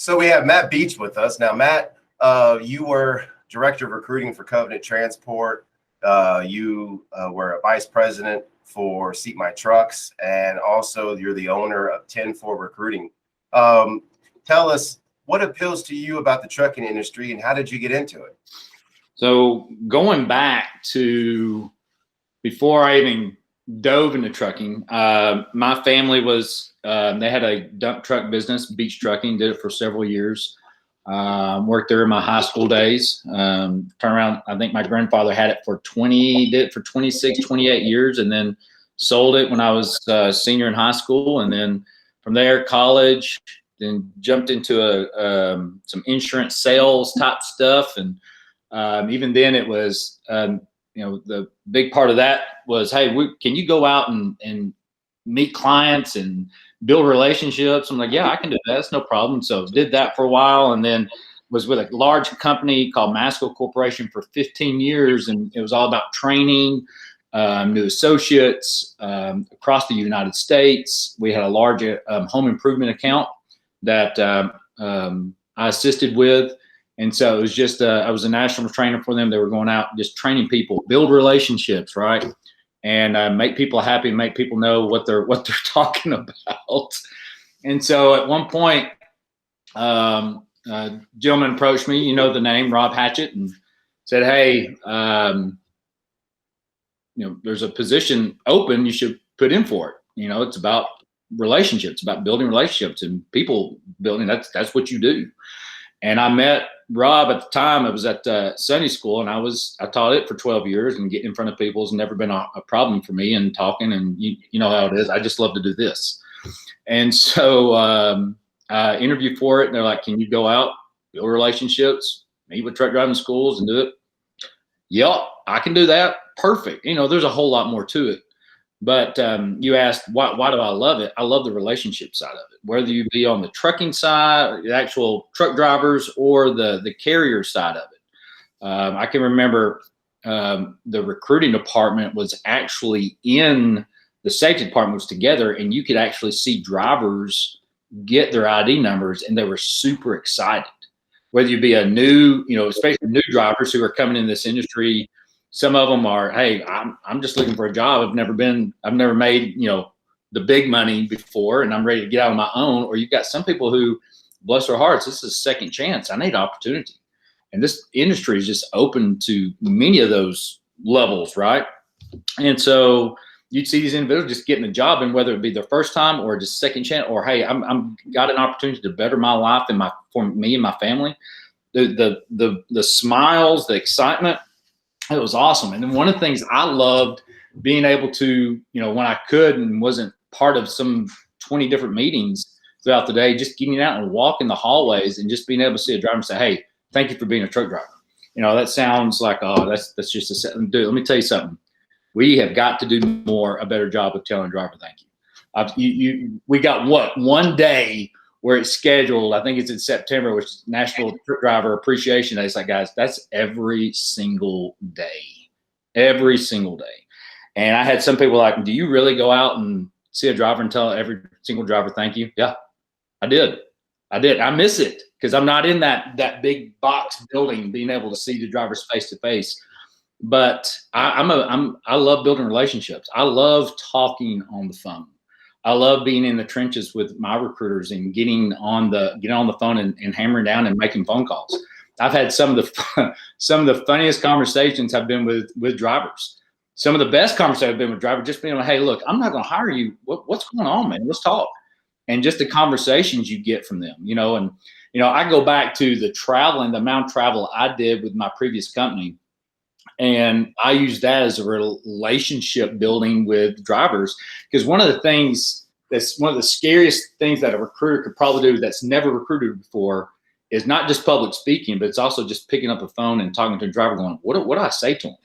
So we have Matt Beach with us. Now, Matt, you were Director of Recruiting for Covenant Transport. You were a Vice President for Seat My Trucks, and also you're the owner of 10-4 Recruiting. Tell us what appeals to you about the trucking industry and how did you get into it? So going back to before I even dove into trucking, my family was, they had a dump truck business, Beach Trucking, did it for several years. Worked there in my high school days. Turned around, I think my grandfather had it for 26, 28 years, and then sold it when I was a senior in high school. And then from there, college, then jumped into some insurance sales type stuff. And even then it was, the big part of that was, hey, can you go out and meet clients and build relationships? I'm like, yeah, I can do that. That's no problem. So did that for a while, and then was with a large company called Masco Corporation for 15 years. And it was all about training new associates across the United States. We had a large home improvement account that I assisted with. And so it was just, I was a national trainer for them. They were going out just training people, build relationships, right? And make people happy, make people know what they're talking about. And so at one point, a gentleman approached me, you know the name, Rob Hatchett, and said, hey, there's a position open, you should put in for it. It's about relationships, about building relationships and people building. That's what you do. And I met Rob at the time. I was at Sunday school, and I taught it for 12 years, and getting in front of people has never been a problem for me, and talking, and you know how it is. I just love to do this. And so I interviewed for it, and they're like, can you go out, build relationships, meet with truck driving schools and do it? Yep, I can do that. Perfect. There's a whole lot more to it. But you asked, why do I love it? I love the relationship side of it, whether you be on the trucking side, the actual truck drivers, or the carrier side of it. I can remember the recruiting department was actually in the safety department was together, and you could actually see drivers get their ID numbers, and they were super excited. Whether you be a new, especially new drivers who are coming in this industry. Some of them are, hey, I'm just looking for a job. I've never made, the big money before, and I'm ready to get out on my own. Or you've got some people who, bless their hearts, this is a second chance. I need opportunity. And this industry is just open to many of those levels, right? And so you'd see these individuals just getting a job, and whether it be their first time or just second chance, or, hey, I'm got an opportunity to better my life and for me and my family. The smiles, the excitement, it was awesome. And then one of the things I loved being able to, when I could and wasn't part of some 20 different meetings throughout the day, just getting out and walking the hallways and just being able to see a driver and say, hey, thank you for being a truck driver. That sounds like, oh, that's just dude, let me tell you something. We have got to do a better job of telling a driver thank you. We got one day where it's scheduled. I think it's in September, which is National Truck Driver Appreciation Day. It's like, guys, that's every single day. And I had some people like, do you really go out and see a driver and tell every single driver thank you? Yeah, I did. I miss it because I'm not in that big box building, being able to see the drivers face to face. But I love building relationships. I love talking on the phone. I love being in the trenches with my recruiters and getting on the phone and hammering down and making phone calls. I've had some of the funniest conversations have been with drivers. Some of the best conversations have been with drivers, just being like, hey, look, I'm not going to hire you. What's going on, man? Let's talk. And just the conversations you get from them, and, I go back to the amount of travel I did with my previous company. And I use that as a relationship building with drivers, because one of the scariest things that a recruiter could probably do that's never recruited before is not just public speaking, but it's also just picking up a phone and talking to a driver going, what do I say to him?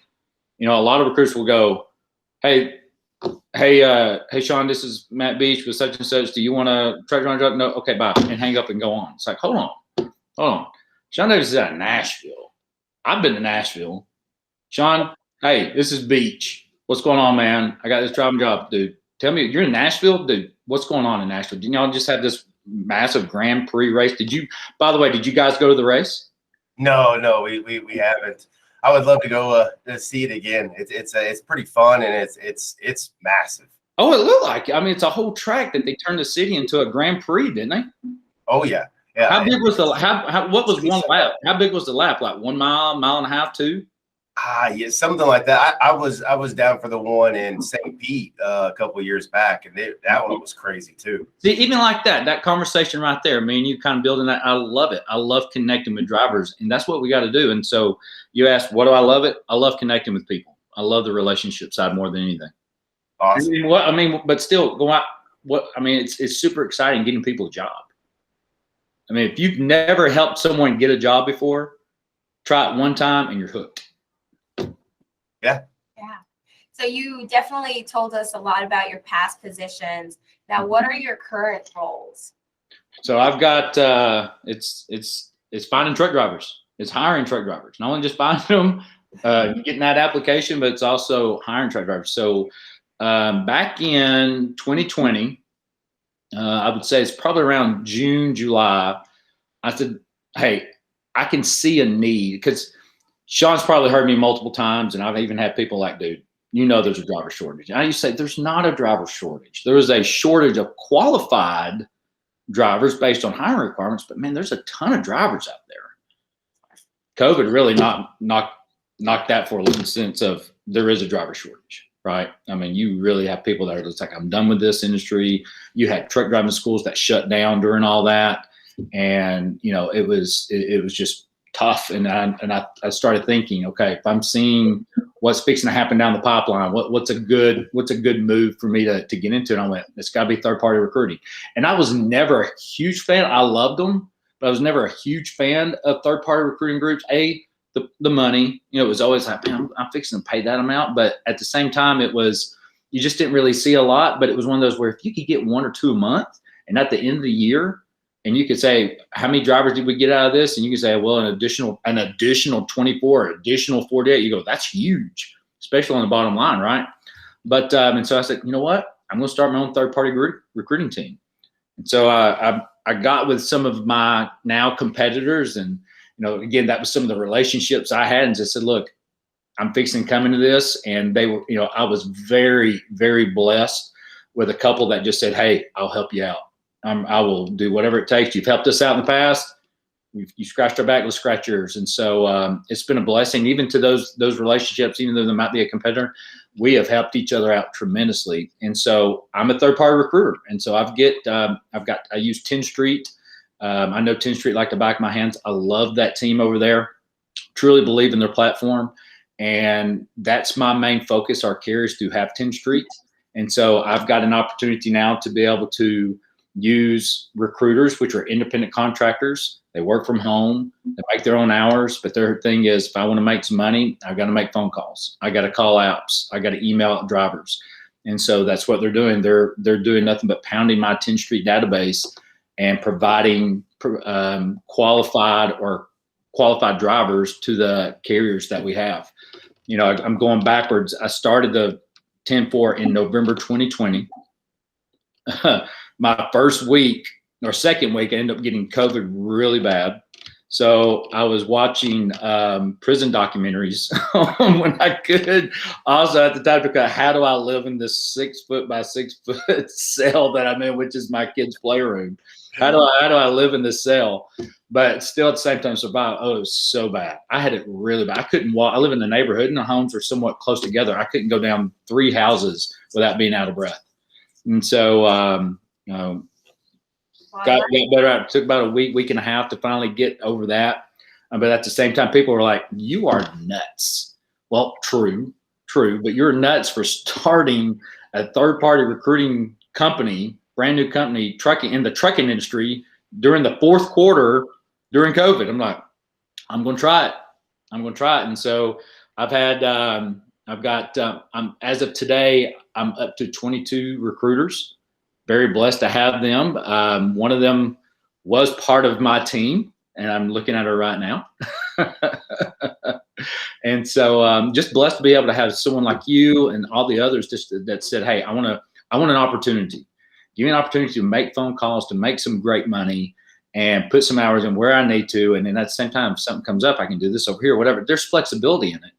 A lot of recruiters will go, hey, Sean, this is Matt Beach with such and such. Do you want to try to run a job? No. Okay, bye. And hang up and go on. It's like, hold on. Sean Davis is out of Nashville. I've been to Nashville. Sean, hey, this is Beach. What's going on, man? I got this driving job, dude. Tell me, you're in Nashville? Dude, what's going on in Nashville? Do y'all just have this massive Grand Prix race. By the way, did you guys go to the race? No, we haven't. I would love to go to see it again. It's pretty fun, and it's massive. Oh, it looked like it. I mean, it's a whole track that they turned the city into a Grand Prix, didn't they? Oh yeah. How big was what was one lap? How big was the lap? Like 1 mile, mile and a half, 2? Yeah, something like that. I was down for the one in St. Pete a couple of years back, and that one was crazy too. See, even like that conversation right there, me and you kind of building that. I love it. I love connecting with drivers, and that's what we got to do. And so you asked, what do I love it? I love connecting with people. I love the relationship side more than anything. Awesome. But still go out. It's super exciting getting people a job. I mean, if you've never helped someone get a job before, try it one time and you're hooked. Yeah. So you definitely told us a lot about your past positions. Now, what are your current roles? So I've got it's finding truck drivers. It's hiring truck drivers. Not only just finding them, getting that application, but it's also hiring truck drivers. So back in 2020, I would say it's probably around June, July. I said, hey, I can see a need, because Sean's probably heard me multiple times, and I've even had people like, dude, you know there's a driver shortage. And I used to say, there's not a driver shortage. There is a shortage of qualified drivers based on hiring requirements, but man, there's a ton of drivers out there. COVID really knocked that for a little sense of there is a driver shortage, right? I mean, you really have people that are just like, I'm done with this industry. You had truck driving schools that shut down during all that. And, it was just tough. And I started thinking, okay, if I'm seeing what's fixing to happen down the pipeline, what's a good move for me to get into? And I went, it's gotta be third party recruiting. And I was never a huge fan. I loved them, but I was never a huge fan of third party recruiting groups. The money, it was always like, man, I'm fixing to pay that amount. But at the same time, you just didn't really see a lot, but it was one of those where if you could get 1 or 2 a month, and at the end of the year, and you could say, how many drivers did we get out of this? And you could say, well, an additional 24, additional 48. You go, that's huge, especially on the bottom line, right? But and so I said, you know what? I'm going to start my own third-party recruiting team. And so I got with some of my now competitors, and again, that was some of the relationships I had, and just said, look, I'm fixing to come into this, and they were, I was very, very blessed with a couple that just said, hey, I'll help you out. I will do whatever it takes. You've helped us out in the past. You scratched our back, let's scratch yours. And so it's been a blessing, even to those relationships, even though they might be a competitor, we have helped each other out tremendously. And so I'm a third party recruiter. And so I use 10th Street. I know 10th Street like the back of my hands. I love that team over there. Truly believe in their platform. And that's my main focus, our carriers to have 10th Street. And so I've got an opportunity now to be able to use recruiters, which are independent contractors. They work from home, they make their own hours, but their thing is, if I want to make some money, I've got to make phone calls. I got to call apps. I got to email out drivers. And so that's what they're doing. They're doing nothing but pounding my 10th Street database and providing qualified drivers to the carriers that we have. I'm going backwards. I started the 10-4 in November 2020. My first week or second week, I ended up getting COVID really bad. So I was watching prison documentaries when I could. Also at the time, because how do I live in this 6 foot by 6 foot cell that I'm in, which is my kid's playroom? How do I live in this cell, but still at the same time survive? Oh, it was so bad. I had it really bad. I couldn't walk. I live in a neighborhood and the homes are somewhat close together. I couldn't go down 3 houses without being out of breath. And so, got better. It took about a week and a half to finally get over that. But at the same time, people were like, you are nuts. Well, true, but you're nuts for starting a third-party recruiting company, brand new company, in the trucking industry during the fourth quarter during COVID. I'm like, I'm going to try it. And so I've had, as of today, I'm up to 22 recruiters. Very blessed to have them. One of them was part of my team, and I'm looking at her right now. And so just blessed to be able to have someone like you and all the others just that said, hey, I want an opportunity. give me an opportunity to make phone calls, to make some great money, and put some hours in where I need to. And then at the same time, if something comes up, I can do this over here, whatever. There's flexibility in it.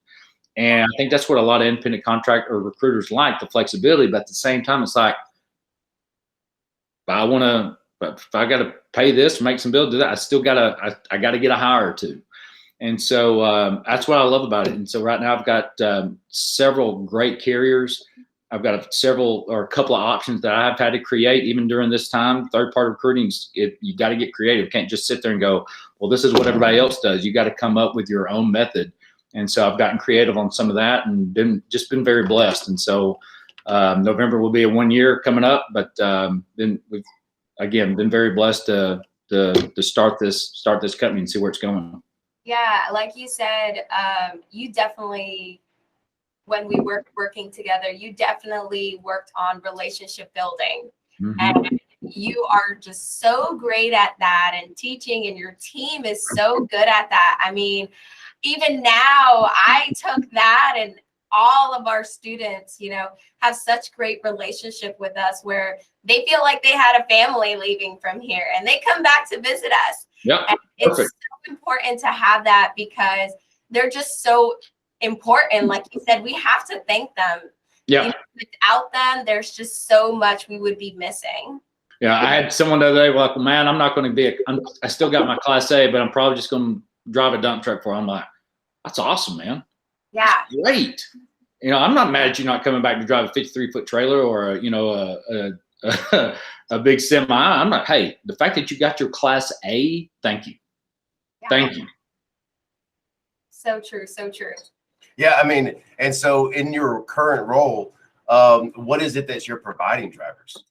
And I think that's what a lot of independent contract or recruiters like, the flexibility. But at the same time, it's like, if I got to pay this, make some bills, do that, I still I got to get a hire or two. And so that's what I love about it. And so right now I've got several great carriers. I've got a couple of options that I've had to create even during this time. Third-party recruiting, you got to get creative. You can't just sit there and go, well, this is what everybody else does. You got to come up with your own method. And so I've gotten creative on some of that and been very blessed. And so November will be a 1 year coming up, but we've been very blessed to start this company and see where it's going. Yeah, like you said, you definitely, when we were working together, you definitely worked on relationship building. Mm-hmm. And you are just so great at that, and teaching, and your team is so good at that. I mean, even now, I took that, and all of our students, have such great relationship with us where they feel like they had a family leaving from here, and they come back to visit us. Yeah, it's so important to have that because they're just so important. Like you said, we have to thank them. Yeah. Without them, there's just so much we would be missing. Yeah, I had someone the other day like, man, I'm not going to be I still got my Class A, but I'm probably just going to drive a dump truck for them. I'm like, that's awesome, man. Yeah. That's great. I'm not mad at you not coming back to drive a 53-foot trailer or, a big semi. I'm like, hey, the fact that you got your Class A, thank you. Yeah. Thank you. So true. So true. Yeah. I mean, and so in your current role, what is it that you're providing drivers?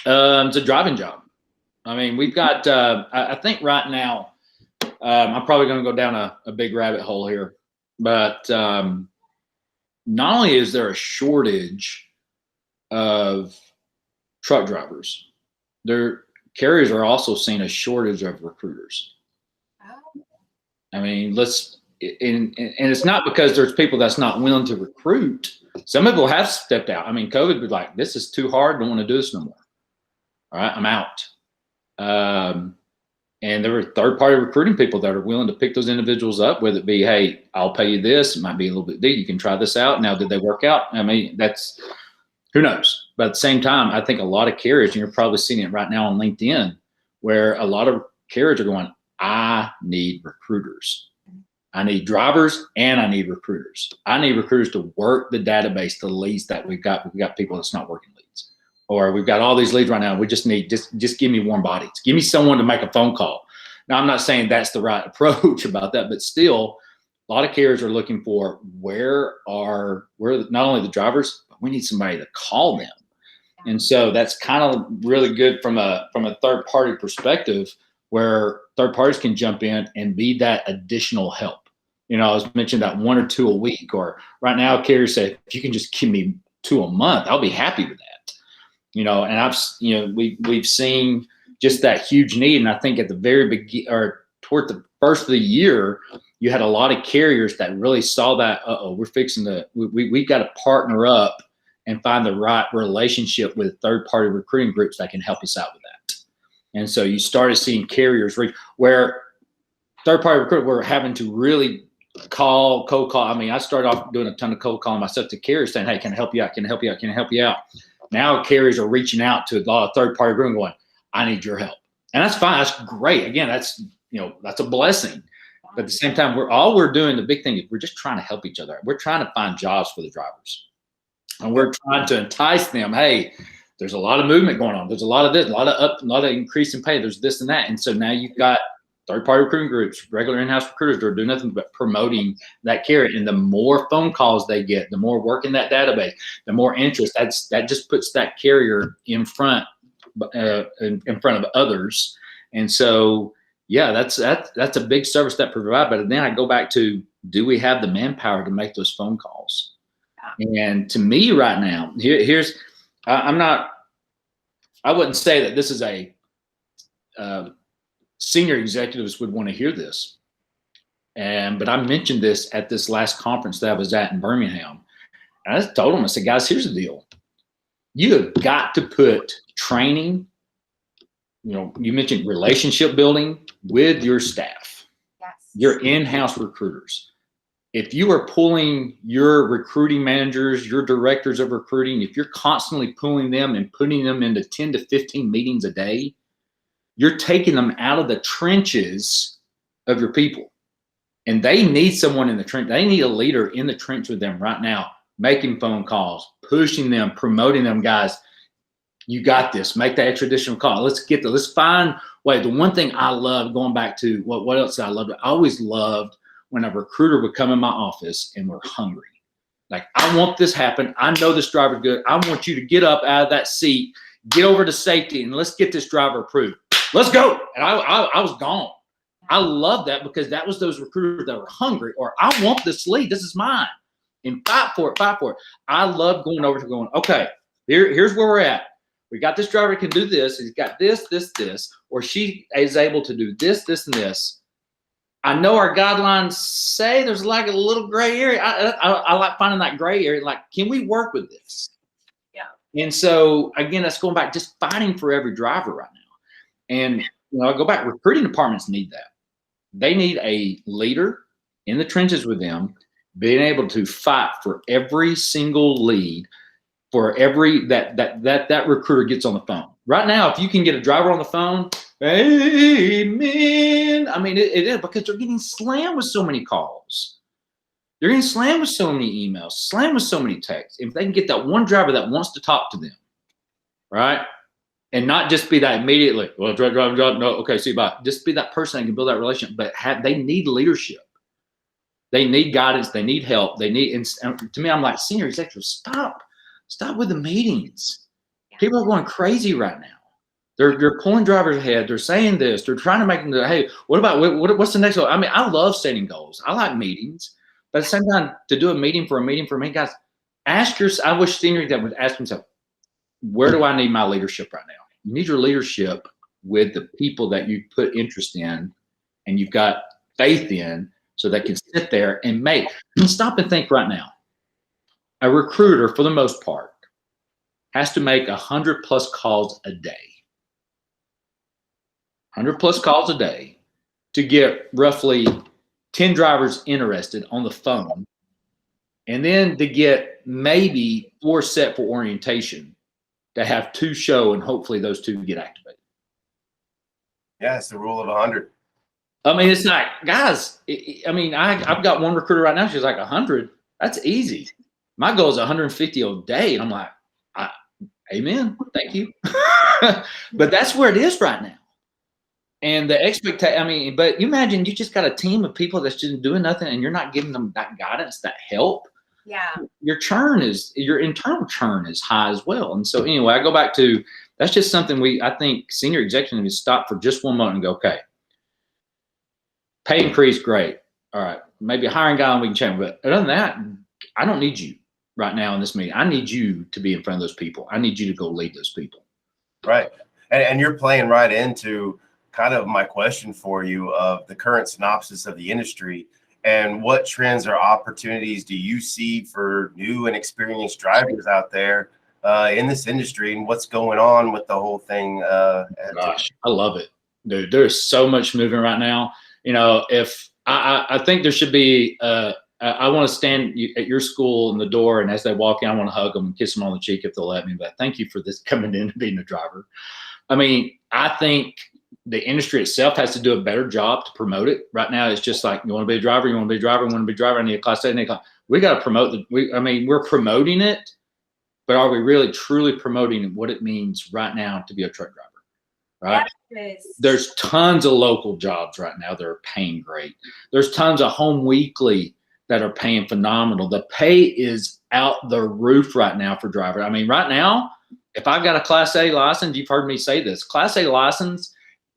It's a driving job. I mean, we've got, I think right now, I'm probably going to go down a big rabbit hole here, but not only is there a shortage of truck drivers, their carriers are also seeing a shortage of recruiters. Oh. I mean, and it's not because there's people that's not willing to recruit. Some people have stepped out. I mean, COVID was like, this is too hard. Don't want to do this no more. All right, I'm out. And there were third-party recruiting people that are willing to pick those individuals up, whether it be, hey, I'll pay you this. It might be a little bit deep. You can try this out. Now, did they work out? I mean, who knows? But at the same time, I think a lot of carriers, and you're probably seeing it right now on LinkedIn, where a lot of carriers are going, I need recruiters. I need drivers and I need recruiters. I need recruiters to work the database, the leads that we've got. We've got people that's not working leads. Or we've got all these leads right now. We just need, just give me warm bodies. Give me someone to make a phone call. Now, I'm not saying that's the right approach about that, but still, a lot of carriers are looking for where not only the drivers, but we need somebody to call them. And so that's kind of really good from a third party perspective, where third parties can jump in and be that additional help. I was mentioning that 1 or 2 a week, or right now carriers say, if you can just give me 2 a month, I'll be happy with that. And we've seen just that huge need. And I think at the very beginning, or toward the first of the year, you had a lot of carriers that really saw that, we're fixing we've got to partner up and find the right relationship with third-party recruiting groups that can help us out with that. And so you started seeing carriers where third-party recruiters were having to really cold call. I mean, I started off doing a ton of cold calling myself to carriers saying, hey, can I help you out? Can I help you out? Can I help you out? Now carriers are reaching out to a lot of third-party recruiting going, I need your help. And that's fine. That's great. Again, that's a blessing. But at the same time, we're doing, the big thing is we're just trying to help each other. We're trying to find jobs for the drivers. And we're trying to entice them. Hey, there's a lot of movement going on. There's a lot of this, a lot of increase in pay. There's this and that. And so now you've got third-party recruiting groups, regular in-house recruiters that are doing nothing but promoting that carrier. And the more phone calls they get, the more work in that database, the more interest. That just puts that carrier in front of others. And so, yeah, that's a big service that provide. But then I go back to, do we have the manpower to make those phone calls? And to me right now, I wouldn't say that this is a senior executives would want to hear this. But I mentioned this at this last conference that I was at in Birmingham. And I just told them, I said, guys, here's the deal. You have got to put training, you mentioned relationship building with your staff, Yes. your in-house recruiters. If you are pulling your recruiting managers, your directors of recruiting, if you're constantly pulling them and putting them into 10 to 15 meetings a day, you're taking them out of the trenches of your people. And they need someone in the trench. They need a leader in the trench with them right now, making phone calls, pushing them, promoting them. Guys, you got this. Make that extra additional call. Let's find way. The one thing I love, going back to what else did I loved? I always loved when a recruiter would come in my office and we're hungry. Like, I want this happen. I know this driver's good. I want you to get up out of that seat, get over to safety, and let's get this driver approved. Let's go. And I was gone. I love that, because that was those recruiters that were hungry, or I want this lead. This is mine. And fight for it. I love going over to going, okay, here's where we're at. We got this driver can do this. He's got this, or she is able to do this, and this. I know our guidelines say there's like a little gray area. I like finding that gray area. Like, can we work with this? Yeah. And so, again, that's going back, just fighting for every driver right now. And, I go back, recruiting departments need that. They need a leader in the trenches with them, being able to fight for every single lead, for every that recruiter gets on the phone. Right now, if you can get a driver on the phone, amen. I mean, it is, because they're getting slammed with so many calls. They're getting slammed with so many emails, slammed with so many texts. If they can get that one driver that wants to talk to them, right? And not just be that immediately, well, drive, no, okay, see you, bye. Just be that person that can build that relationship, but they need leadership. They need guidance. They need help. They need, and to me, I'm like, senior executives, stop with the meetings. People are going crazy right now. They're pulling drivers ahead. They're saying this. They're trying to make them, hey, what's the next goal? I mean, I love setting goals. I like meetings, but at the same time, to do a meeting for me, guys, I wish senior that would ask themselves, where do I need my leadership right now? You need your leadership with the people that you put interest in and you've got faith in, so they can sit there and stop and think right now. A recruiter, for the most part, has to make 100+ calls a day. 100+ calls a day to get roughly 10 drivers interested on the phone, and then to get maybe 4 set for orientation, to have 2 show, and hopefully those 2 get activated. Yeah, it's the rule of 100. I mean, it's not, guys. I've got one recruiter right now. She's like 100. That's easy. My goal is 150 a day, and I'm like, amen, thank you. But that's where it is right now. And the expectation. But you imagine you just got a team of people that's just doing nothing, and you're not giving them that guidance, that help. Yeah. Your internal churn is high as well. And so anyway, I go back to, that's just something I think senior executives stop for just one moment and go, okay, pay increase, great. All right, maybe a hiring guy, and we can change. But other than that, I don't need you right now in this meeting. I need you to be in front of those people. I need you to go lead those people. Right. And you're playing right into kind of my question for you of the current synopsis of the industry. And what trends or opportunities do you see for new and experienced drivers out there in this industry, and what's going on with the whole thing? Gosh, I love it, dude. There's so much moving right now. If I think there should be, I want to stand at your school in the door, and as they walk in, I want to hug them and kiss them on the cheek if they'll let me. But thank you for this coming in and being a driver. I think the industry itself has to do a better job to promote it. Right now, it's just like, you want to be a driver, I need a class A, we got to promote we're promoting it, but are we really truly promoting what it means right now to be a truck driver? Right? Yes. There's tons of local jobs right now that are paying great. There's tons of home weekly that are paying phenomenal. The pay is out the roof right now for drivers. Right now, if I've got a Class A license, you've heard me say this, Class A license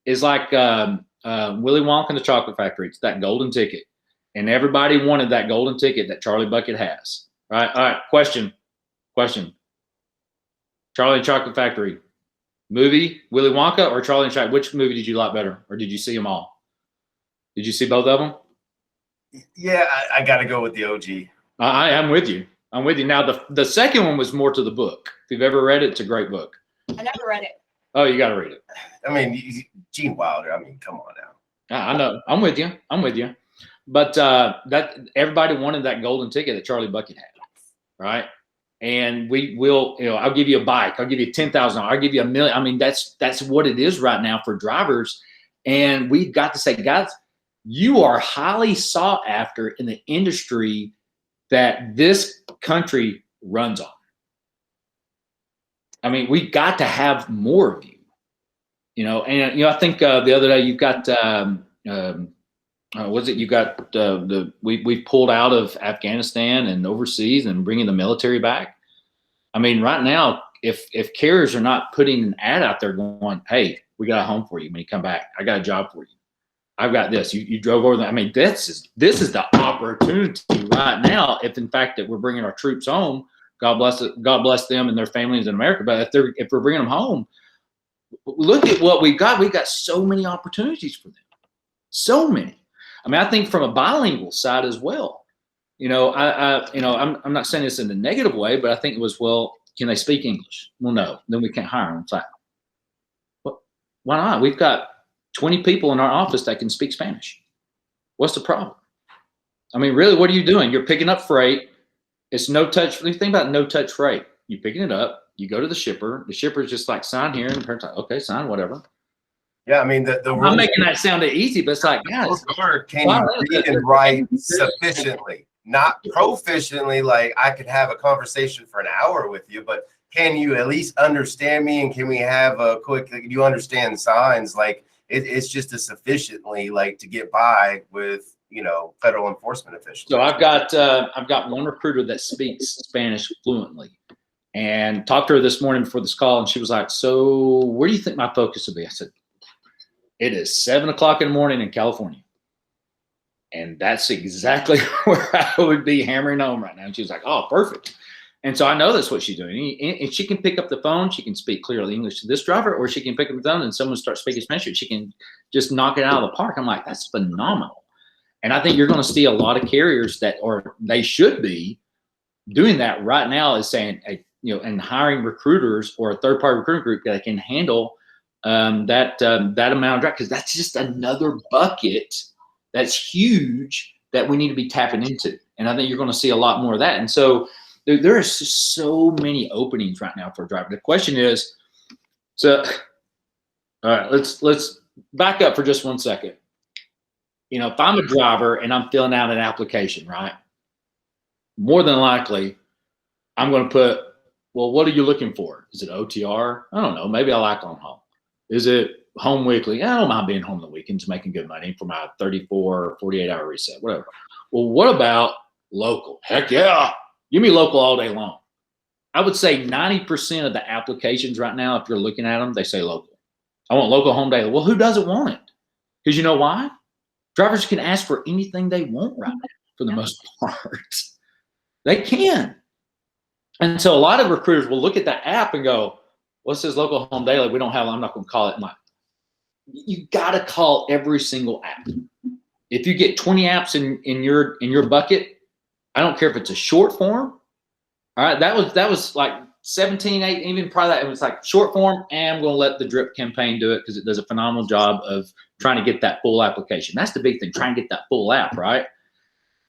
is like Willy Wonka and the Chocolate Factory. It's that golden ticket. And everybody wanted that golden ticket that Charlie Bucket has. Right? All right, question. Charlie and Chocolate Factory. Movie, Willy Wonka or Charlie and Chocolate? Which movie did you like better? Or did you see them all? Did you see both of them? Yeah, I got to go with the OG. I'm with you. I'm with you. Now, the second one was more to the book. If you've ever read it, it's a great book. I never read it. Oh, you got to read it. I mean, Gene Wilder. I mean, come on now. I know. I'm with you. But that everybody wanted that golden ticket that Charlie Bucket had, right? And we will, I'll give you a bike. I'll give you $10,000. I'll give you $1 million. I mean, that's what it is right now for drivers. And we've got to say, guys, you are highly sought after in the industry that this country runs on. I mean, we got to have more of you, and I think the other day you've got, you got we've pulled out of Afghanistan and overseas and bringing the military back. I mean, right now, if carriers are not putting an ad out there going, hey, we got a home for you when you come back. I got a job for you. I've got this. You drove over there. I mean, this is the opportunity right now. If in fact that we're bringing our troops home, God bless them and their families in America. But if we're bringing them home, look at what we've got. We've got so many opportunities for them. So many. I mean, I think from a bilingual side as well. I'm not saying this in a negative way, but I think it was, well, can they speak English? Well, no. Then we can't hire them. It's like, well, why not? We've got 20 people in our office that can speak Spanish. What's the problem? I mean, really, what are you doing? You're picking up freight. It's no touch. Think about no touch freight. You're picking it up. You go to the shipper. The shipper's just like, sign here. And the person's like, okay, sign whatever. Yeah, I mean, I'm making that sound easy, but it's like, guys, can you read and write sufficiently? Not proficiently, like I could have a conversation for an hour with you, but can you at least understand me? And can we have a quick, you understand signs? Like it's just a sufficiently like to get by with, federal enforcement officials. So I've got one recruiter that speaks Spanish fluently, and talked to her this morning before this call. And she was like, so where do you think my focus will be? I said, it is 7 o'clock in the morning in California. And that's exactly where I would be hammering home right now. And she was like, oh, perfect. And so I know that's what she's doing. And she can pick up the phone. She can speak clearly English to this driver, or she can pick up the phone and someone starts speaking Spanish. She can just knock it out of the park. I'm like, that's phenomenal. And I think you're going to see a lot of carriers they should be doing that right now, is saying, and hiring recruiters or a third-party recruiting group that can handle that amount of drive, because that's just another bucket that's huge that we need to be tapping into. And I think you're going to see a lot more of that. And so there are just so many openings right now for a driver. The question is, all right, let's back up for just 1 second. If I'm a driver and I'm filling out an application, right, more than likely, I'm going to put, well, what are you looking for? Is it OTR? I don't know. Maybe I like on home. Is it home weekly? I don't mind being home on the weekends, making good money for my 34 or 48-hour reset, whatever. Well, what about local? Heck yeah. Give me local all day long. I would say 90% of the applications right now, if you're looking at them, they say local. I want local home daily. Well, who doesn't want it? Because you know why? Drivers can ask for anything they want right now for the most part. They can. And so a lot of recruiters will look at that app and go, what's this local home daily? We don't have, I'm not going to call it. You got to call every single app. If you get 20 apps in your bucket, I don't care if it's a short form. All right. That was like 17, 8, even probably that. It was like short form. And I'm going to let the drip campaign do it because it does a phenomenal job of trying to get that full application. That's the big thing. Try and get that full app. Right.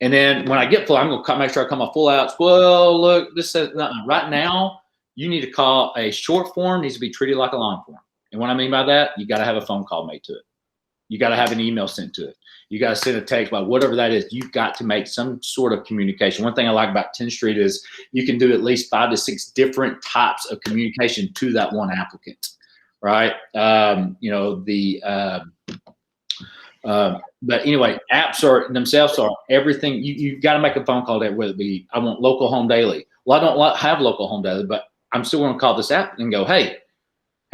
And then when I get full, I'm going to make sure I call my full apps. Well, look, this says right now you need to call a short form needs to be treated like a long form. And what I mean by that, you got to have a phone call made to it. You got to have an email sent to it. You got to send a text about whatever that is. You've got to make some sort of communication. One thing I like about 10th Street is you can do at least 5 to 6 different types of communication to that one applicant, right? But anyway, apps themselves are everything. You've got to make a phone call there, whether it be, I want local home daily. Well, I don't have local home daily, but I'm still going to call this app and go, hey,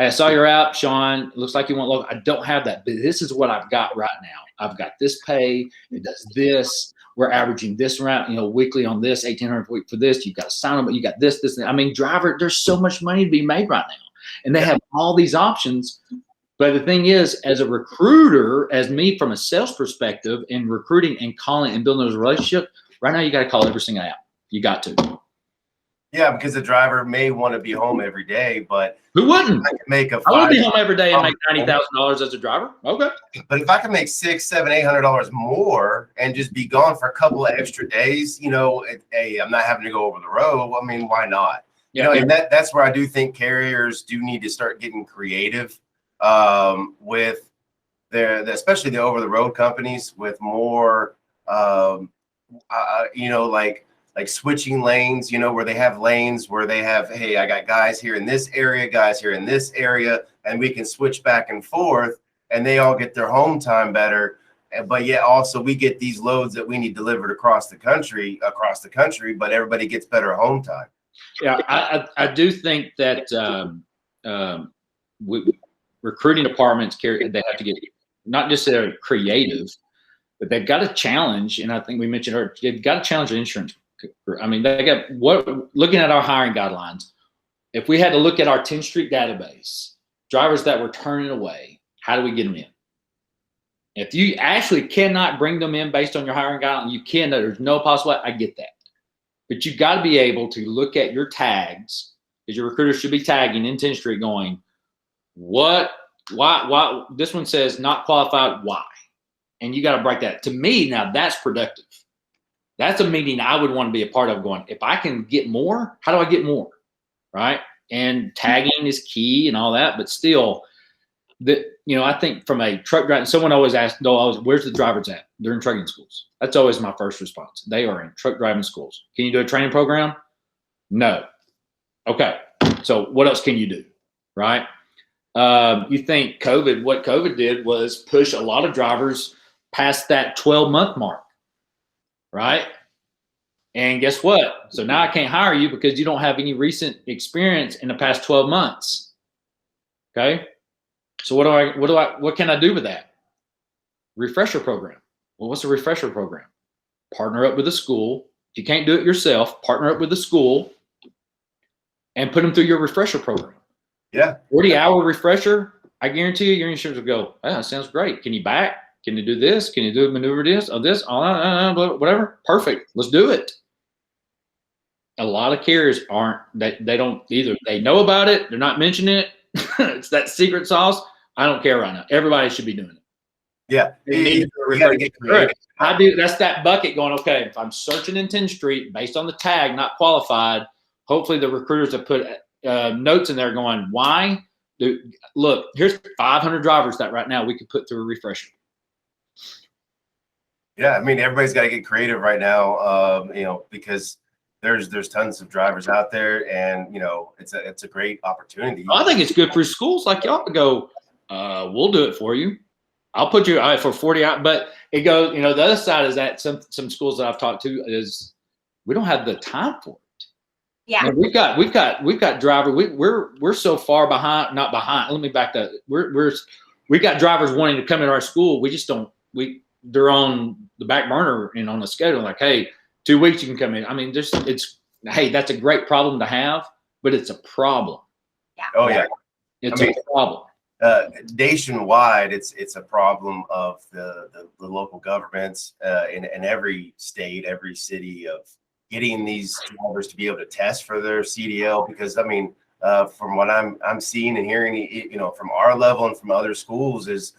I saw your app, Sean. It looks like you want local. I don't have that, but this is what I've got right now. I've got this pay. It does this. We're averaging this around, weekly on this, $1,800 a week for this. You've got to sign up. You got this. I mean, driver, there's so much money to be made right now. And they have all these options. But the thing is, as a recruiter, as me from a sales perspective in recruiting and calling and building those relationships, right now you got to call every single app. You got to. Yeah, because the driver may want to be home every day, but Who wouldn't? I can make a I want to be five, home every day and make $90,000 as a driver. Okay. but if I can make $600, $700, $800 more and just be gone for a couple of extra days, you know, hey, I'm not having to go over the road. I mean, why not? You know, and that's where I do think carriers do need to start getting creative with especially the over the road companies with more, you know, like switching lanes, you know, where they have lanes where they have, hey, I got guys here in this area, guys here in this area, and we can switch back and forth and they all get their home time better. But yet also we get these loads that we need delivered across the country, but everybody gets better home time. Yeah, I do think that recruiting departments they have to get not just they're creative, but they've got to challenge. And I think we mentioned earlier, they've got to challenge the insurance. I mean, they got looking at our hiring guidelines. If we had to look at our 10th Street database, drivers that were turning away, how do we get them in? If you actually cannot bring them in based on your hiring guidelines, you can. There's no possible way. I get that. But you've got to be able to look at your tags, because your recruiter should be tagging in 10th Street going, why, this one says not qualified, why? And you got to break that. To me, now that's productive. That's a meeting I would want to be a part of going, if I can get more, how do I get more? Right? And tagging is key and all that, but still, I think from a truck driver, someone always asks, where's the drivers at? They're in trucking schools. That's always my first response. They are in truck driving schools. Can you do a training program? No. Okay. So what else can you do? Right? You think what COVID did was push a lot of drivers past that 12-month mark. Right? And guess what? So now I can't hire you because you don't have any recent experience in the past 12 months. Okay? So what can I do with that? Refresher program. Well, what's a refresher program? Partner up with a school. If you can't do it yourself, partner up with a school and put them through your refresher program. Yeah. 40-hour refresher. I guarantee you your insurance will go, that sounds great. Can you back? Can you do this? Can you do maneuver this or this? Whatever. Perfect. Let's do it. A lot of carriers they don't either. They know about it. They're not mentioning it. It's that secret sauce. I don't care right now. Everybody should be doing it. Yeah. You got to get creative. I do. That's that bucket going, okay, if I'm searching in 10th Street based on the tag, not qualified, hopefully the recruiters have put notes in there going, why? Look, here's 500 drivers that right now we could put through a refresher. Yeah, I mean, everybody's got to get creative right now, because there's tons of drivers out there, and it's a great opportunity. I think it's good for schools like y'all to go. We'll do it for you. I'll put you for 40 hours, but it goes. The other side is that some schools that I've talked to is we don't have the time for it. Yeah, and we've got driver. We're so far behind. Not behind. Let me back that. We got drivers wanting to come into our school. We just don't. They're on the back burner and on the schedule. Like, hey, 2 weeks you can come in. I mean, hey, that's a great problem to have, but it's a problem. Yeah. Oh yeah. It's a problem. Nationwide, it's a problem of the local governments in every state, every city, of getting these drivers to be able to test for their CDL. Because I mean, from what I'm seeing and hearing, from our level and from other schools, is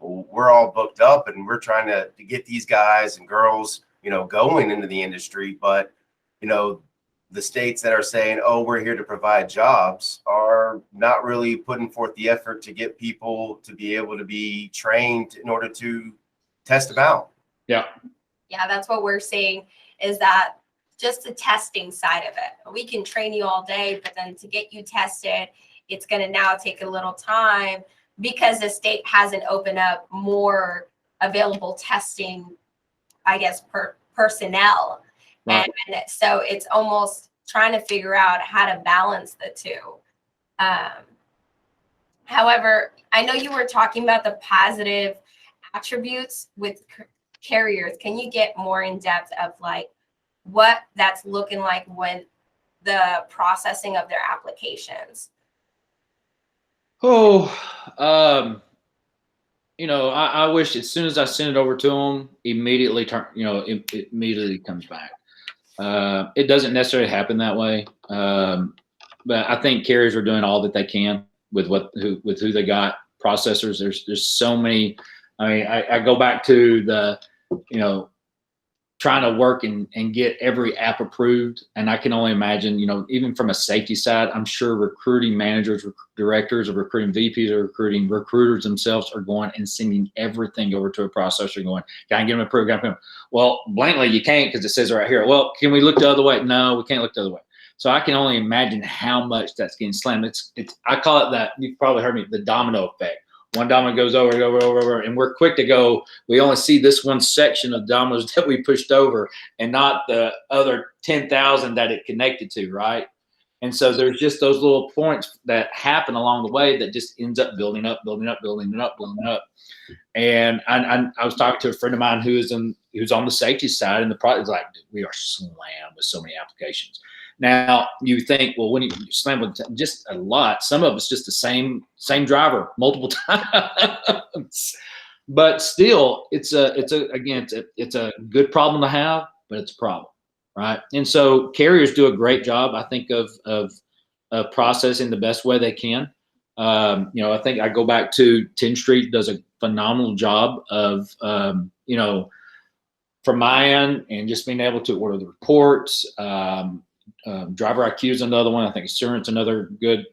we're all booked up and we're trying to get these guys and girls going into the industry, but the states that are saying, oh, we're here to provide jobs, are not really putting forth the effort to get people to be able to be trained in order to test them out. Yeah. Yeah, that's what we're seeing, is that just the testing side of it. We can train you all day, but then to get you tested, it's going to now take a little time because the state hasn't opened up more available testing, I guess, personnel. Right. And so it's almost trying to figure out how to balance the two. However, I know you were talking about the positive attributes with carriers. Can you get more in depth of like what that's looking like when the processing of their applications? I wish as soon as I send it over to them, immediately it immediately comes back. It doesn't necessarily happen that way. But I think carriers are doing all that they can with who they got. Processors, there's so many. I mean, I go back to the, trying to work and get every app approved. And I can only imagine, even from a safety side, I'm sure recruiting managers, directors, or recruiting VPs, or recruiting recruiters themselves are going and sending everything over to a processor going, can I get them approved? Well, blankly, you can't because it says right here. Well, can we look the other way? No, we can't look the other way. So I can only imagine how much that's getting slammed. It's I call it that, you've probably heard me, the domino effect. One domino goes over, and we're quick to go. We only see this one section of dominoes that we pushed over and not the other 10,000 that it connected to, right? And so there's just those little points that happen along the way that just ends up building up. And I was talking to a friend of mine who's on the safety side, and the product is like, we are slammed with so many applications. Now you think, well, when you slam with just a lot, some of it's just the same driver multiple times, but still, it's a good problem to have, but it's a problem, right? And so carriers do a great job, I think, of processing the best way they can. I think I go back to 10th Street does a phenomenal job of, from my end, and just being able to order the reports. Driver IQ is another one. I think Assurance, another good,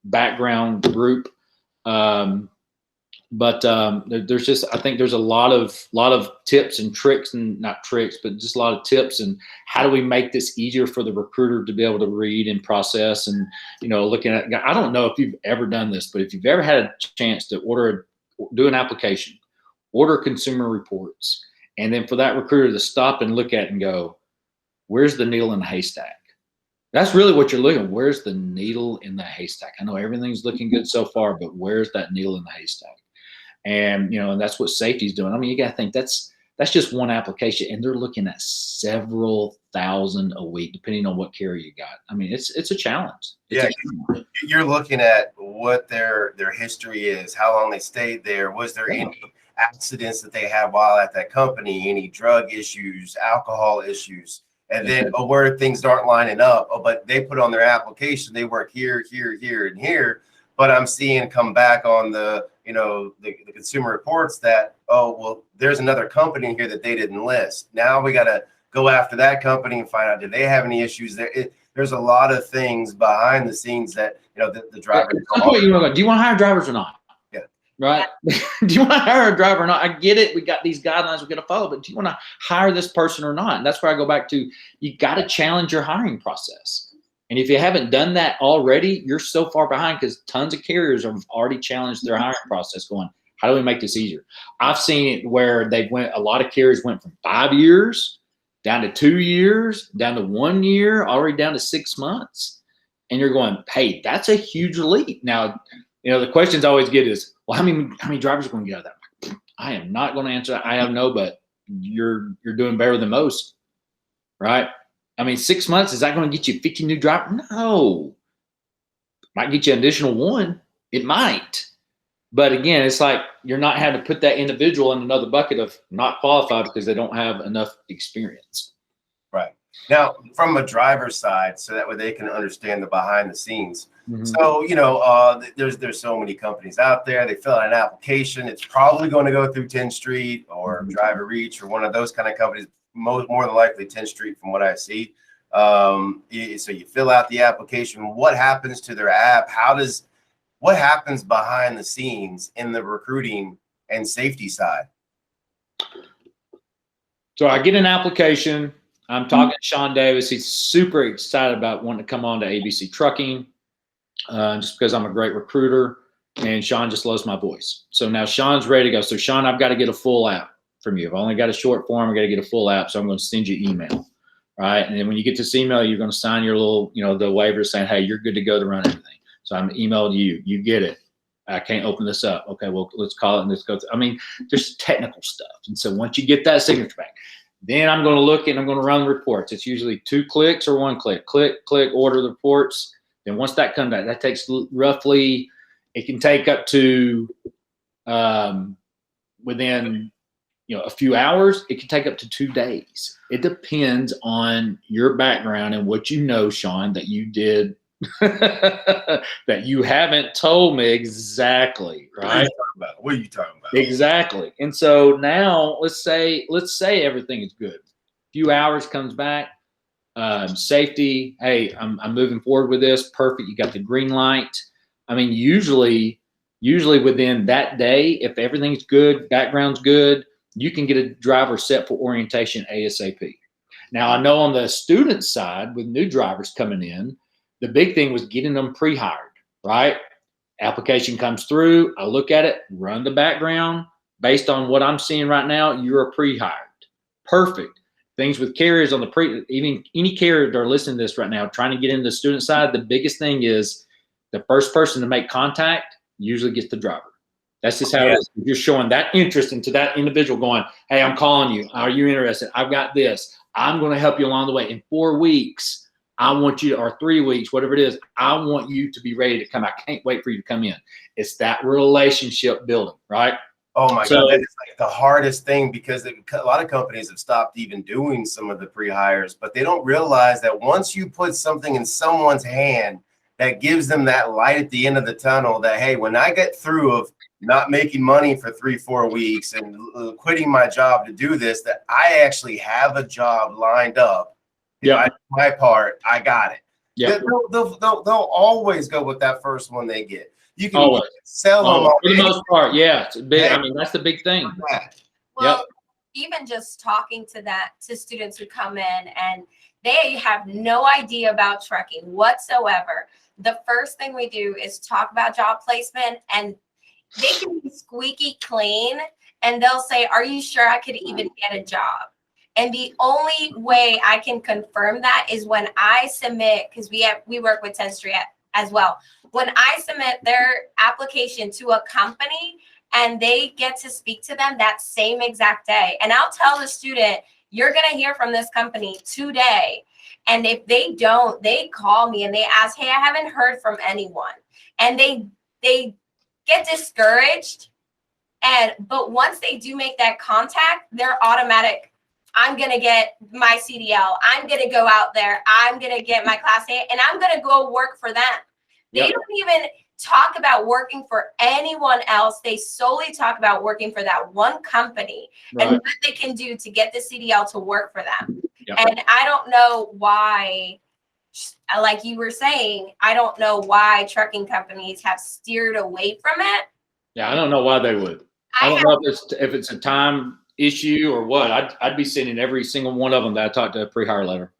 background group. But there's just, I think there's a lot of tips and tricks, and not tricks, but just a lot of tips. And how do we make this easier for the recruiter to be able to read and process? And, looking at, I don't know if you've ever done this, but if you've ever had a chance to do an application, order consumer reports, and then for that recruiter to stop and look at it and go, where's the needle in the haystack? That's really what you're looking. Where's the needle in the haystack? I know everything's looking good so far, but where's that needle in the haystack? And and that's what safety's doing. I mean, you got to think that's just one application, and they're looking at several thousand a week, depending on what carrier you got. I mean, it's a challenge. You're looking at what their history is, how long they stayed there. Was there any accidents that they had while at that company? Any drug issues, alcohol issues? And then where things aren't lining up, but they put on their application, they work here, here, here, and here. But I'm seeing come back on the consumer reports that, there's another company here that they didn't list. Now we got to go after that company and find out, did they have any issues there? There's a lot of things behind the scenes that, the driver. Do you want to hire drivers or not? Right? Do you want to hire a driver or not? I get it. We got these guidelines we got to follow, but do you want to hire this person or not? And that's where I go back to, you got to challenge your hiring process. And if you haven't done that already, you're so far behind, because tons of carriers have already challenged their hiring process going, how do we make this easier? I've seen it where a lot of carriers went from 5 years down to 2 years, down to 1 year, already down to 6 months. And you're going, hey, that's a huge leap. Now, the questions I always get is, well, how many drivers are going to get out of that? I am not going to answer that. I have no, but you're doing better than most, right? I mean, 6 months, is that going to get you 50 new drivers? No. Might get you an additional one. It might. But again, it's like you're not having to put that individual in another bucket of not qualified because they don't have enough experience. Right. Now, from a driver's side, so that way they can understand the behind the scenes. Mm-hmm. So, there's so many companies out there. They fill out an application. It's probably going to go through 10th Street or Driver Reach or one of those kind of companies. More than likely 10th Street, from what I see. So you fill out the application. What happens to their app? What happens behind the scenes in the recruiting and safety side? So I get an application. I'm talking to Sean Davis. He's super excited about wanting to come on to ABC Trucking, just because I'm a great recruiter, and Sean just loves my voice. So now Sean's ready to go. So Sean, I've got to get a full app from you. I've only got a short form. I got to get a full app. So I'm going to send you email. Right. And then when you get this email, you're going to sign your little, the waiver saying, hey, you're good to go to run everything. So I'm emailed you. You get it. I can't open this up. Okay, well, let's call it and let's go. I mean, there's technical stuff. And so once you get that signature back, then I'm going to look and I'm going to run the reports. It's usually 2 clicks or 1 click. Click, order the reports. Then once that comes back, that takes roughly, it can take up to within a few hours. It can take up to 2 days. It depends on your background and what you know, Sean, that you did that you haven't told me exactly, right? What are you talking about? Exactly. And so now let's say everything is good. A few hours comes back, safety. Hey, I'm moving forward with this. Perfect. You got the green light. I mean, usually within that day, if everything's good, background's good, you can get a driver set for orientation ASAP. Now, I know on the student side with new drivers coming in, the big thing was getting them pre-hired, right? Application comes through. I look at it, run the background. Based on what I'm seeing right now, you're a pre-hired. Perfect. Things with carriers on the even any carrier that are listening to this right now, trying to get into the student side, the biggest thing is the first person to make contact usually gets the driver. That's just how it is. You're showing that interest into that individual going, hey, I'm calling you. Are you interested? I've got this. I'm going to help you along the way. In 4 weeks, I want you to, or 3 weeks, whatever it is, I want you to be ready to come. I can't wait for you to come in. It's that relationship building, right? Oh my God, it's like the hardest thing, because a lot of companies have stopped even doing some of the pre-hires, but they don't realize that once you put something in someone's hand that gives them that light at the end of the tunnel, that, hey, when I get through of not making money for 3-4 weeks and quitting my job to do this, that I actually have a job lined up. Yeah, I do my part. I got it. Yeah, they'll always go with that first one they get. You can always sell them for the most part. Yeah, it's big. I mean, that's the big thing. Well, even just talking to students who come in and they have no idea about trucking whatsoever. The first thing we do is talk about job placement, and they can be squeaky clean and they'll say, are you sure I could even get a job? And the only way I can confirm that is when I submit, because we work with 10th Street as well. When I submit their application to a company and they get to speak to them that same exact day. And I'll tell the student, you're going to hear from this company today. And if they don't, they call me and they ask, hey, I haven't heard from anyone. And they get discouraged. But once they do make that contact, they're automatic. I'm going to get my CDL. I'm going to go out there. I'm going to get my Class A, and I'm going to go work for them. They don't even talk about working for anyone else. They solely talk about working for that one company and what they can do to get the CDL to work for them. And I don't know why, like you were saying, I don't know why trucking companies have steered away from it. Yeah, I don't know why they would. I don't know if it's a time issue or what. I'd be sending every single one of them that I talked to a pre-hire letter.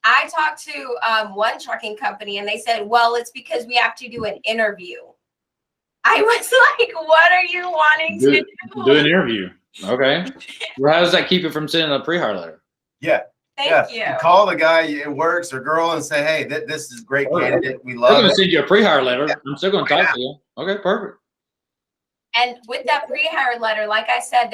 I talked to one trucking company and they said, well, it's because we have to do an interview. I was like, what are you wanting to do? Do an interview. Okay. Well, how does that keep you from sending a pre-hire letter? Yeah. Thank you. Call the guy it works or girl and say, hey, this is a great candidate. We love it. I'm going to send you a pre-hire letter. I'm still going to talk to you. Okay, perfect. And with that pre-hire letter, like I said,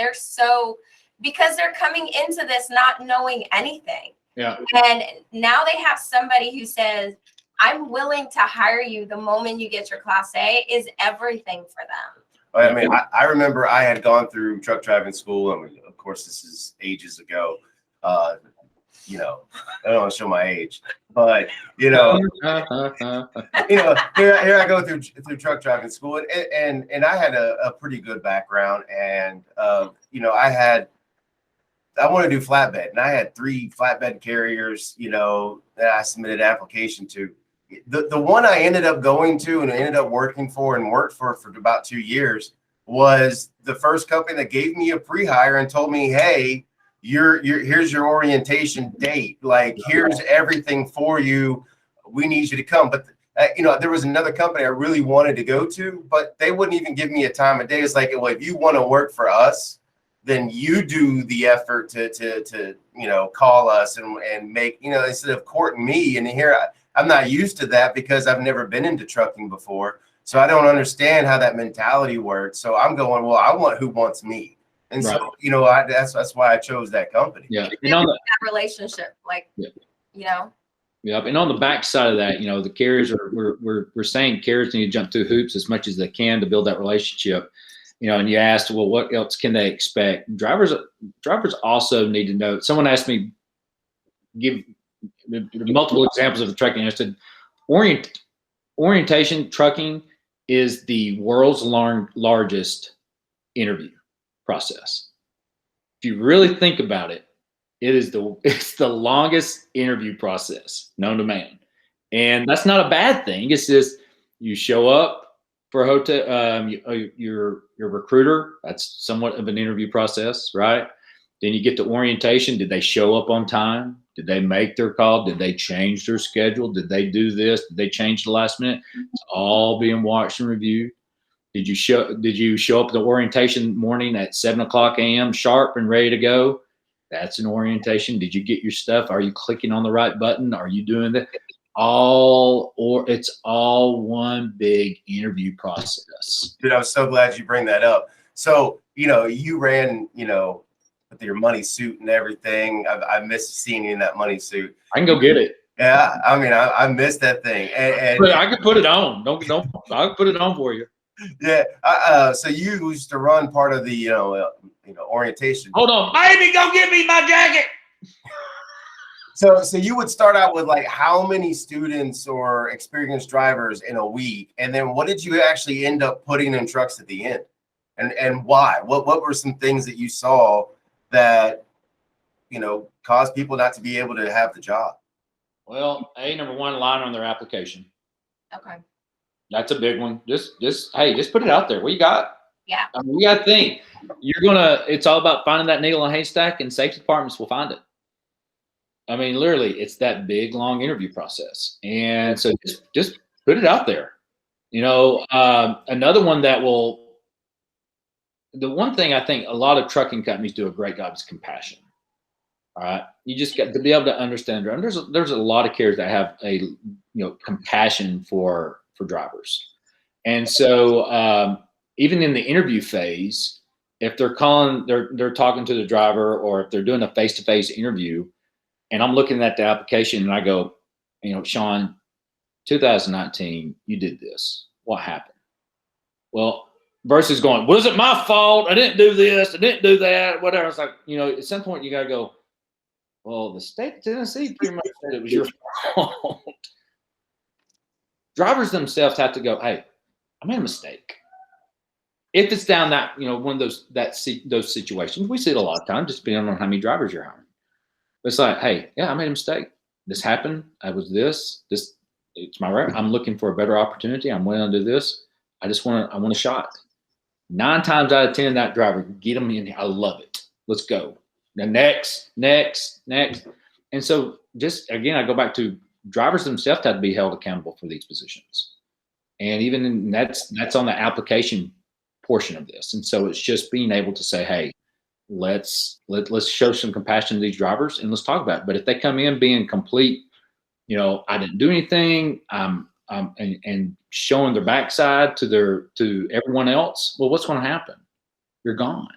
because they're coming into this not knowing anything. Yeah. And now they have somebody who says, I'm willing to hire you the moment you get your Class A, is everything for them. I mean, I remember I had gone through truck driving school. I mean, of course, this is ages ago. I don't want to show my age, but here I go through truck driving school, and I had a pretty good background, and I want to do flatbed, and I had 3 flatbed carriers, that I submitted an application to. The one I ended up going to and ended up working for and worked for about 2 years was the first company that gave me a pre-hire and told me, hey, here's your orientation date. Like, here's everything for you. We need you to come. But there was another company I really wanted to go to, but they wouldn't even give me a time of day. It's like, well, if you want to work for us, then you do the effort to call us and make, instead of courting me. And here I'm not used to that because I've never been into trucking before. So I don't understand how that mentality works. So I'm going, well, I want who wants me. And so, that's why I chose that company. Yeah. And on that relationship, Yep. And on the back side of that, the carriers we're saying carriers need to jump through hoops as much as they can to build that relationship. and you asked, well, what else can they expect? Drivers also need to know. Someone asked me, give multiple examples of the trucking. I said, orientation trucking is the world's largest interview process. If you really think about it, it's the longest interview process known to man. And that's not a bad thing. It's just you show up for a hotel, your recruiter, that's somewhat of an interview process, right? Then you get to orientation. Did they show up on time? Did they make their call? Did they change their schedule? Did they do this? Did they change the last minute? It's all being watched and reviewed. Did you show up the orientation morning at 7:00 a.m. sharp and ready to go? That's an orientation. Did you get your stuff? Are you clicking on the right button? Are you doing that? It's all one big interview process. Dude, I'm so glad you bring that up. So, you ran, with your money suit and everything. I missed seeing you in that money suit. I can go get it. Yeah, I mean, I missed that thing. And I can put it on. Don't. I'll put it on for you. Yeah. So you used to run part of the, orientation. Hold on, baby, go get me my jacket. So you would start out with like how many students or experienced drivers in a week, and then what did you actually end up putting in trucks at the end, and why? What were some things that you saw that caused people not to be able to have the job? Well, number one, lying on their application. Okay. That's a big one. Just put it out there. What you got? Yeah. I mean, you got to think. It's all about finding that needle in a haystack, and safety departments will find it. I mean, literally, it's that big, long interview process. And so just put it out there. Another one the one thing I think a lot of trucking companies do a great job is compassion. All right. You just got to be able to understand. There's a lot of carriers that have a, compassion for drivers. And so even in the interview phase, if they're talking to the driver, or if they're doing a face-to-face interview, and I'm looking at the application and I go, Sean, 2019, you did this. What happened? Well, versus going, was it my fault? I didn't do this. I didn't do that. Whatever. It's like, at some point you got to go, well, the state of Tennessee pretty much said it was your fault. Drivers themselves have to go, hey, I made a mistake. If it's down that, one of those situations, we see it a lot of times, just depending on how many drivers you're hiring. It's like, hey, yeah, I made a mistake. This happened. I was this. It's my right. I'm looking for a better opportunity. I'm willing to do this. I want a shot. 9 times out of 10, that driver, get them in here. I love it. Let's go. Now next. And so just, again, I go back to drivers themselves have to be held accountable for these positions. And even that's on the application portion of this. And so it's just being able to say, hey, let's show some compassion to these drivers and let's talk about it. But if they come in being complete, I didn't do anything, and showing their backside to everyone else, well, what's going to happen? You're gone.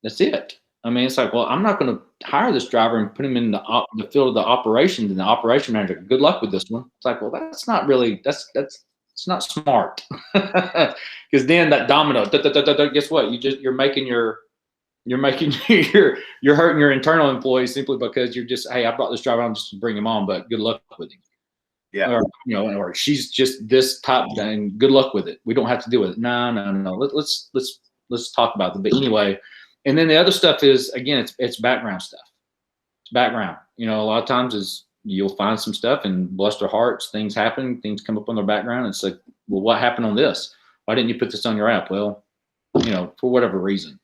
That's it. I mean, it's like, well, I'm not going to hire this driver and put him in the field of the operations, and the operation manager, good luck with this one. It's like, well, that's not really, it's not smart. Because then that domino, guess what? You're hurting your internal employees simply because you're just, hey, I brought this driver on just to bring him on, but good luck with him. Yeah. Or she's just this type thing. Good luck with it. We don't have to deal with it. No. Let's talk about it. But anyway, and then the other stuff is, again, it's background stuff. It's background. A lot of times is you'll find some stuff and bless their hearts. Things happen. Things come up on their background. It's like, well, what happened on this? Why didn't you put this on your app? Well, for whatever reason.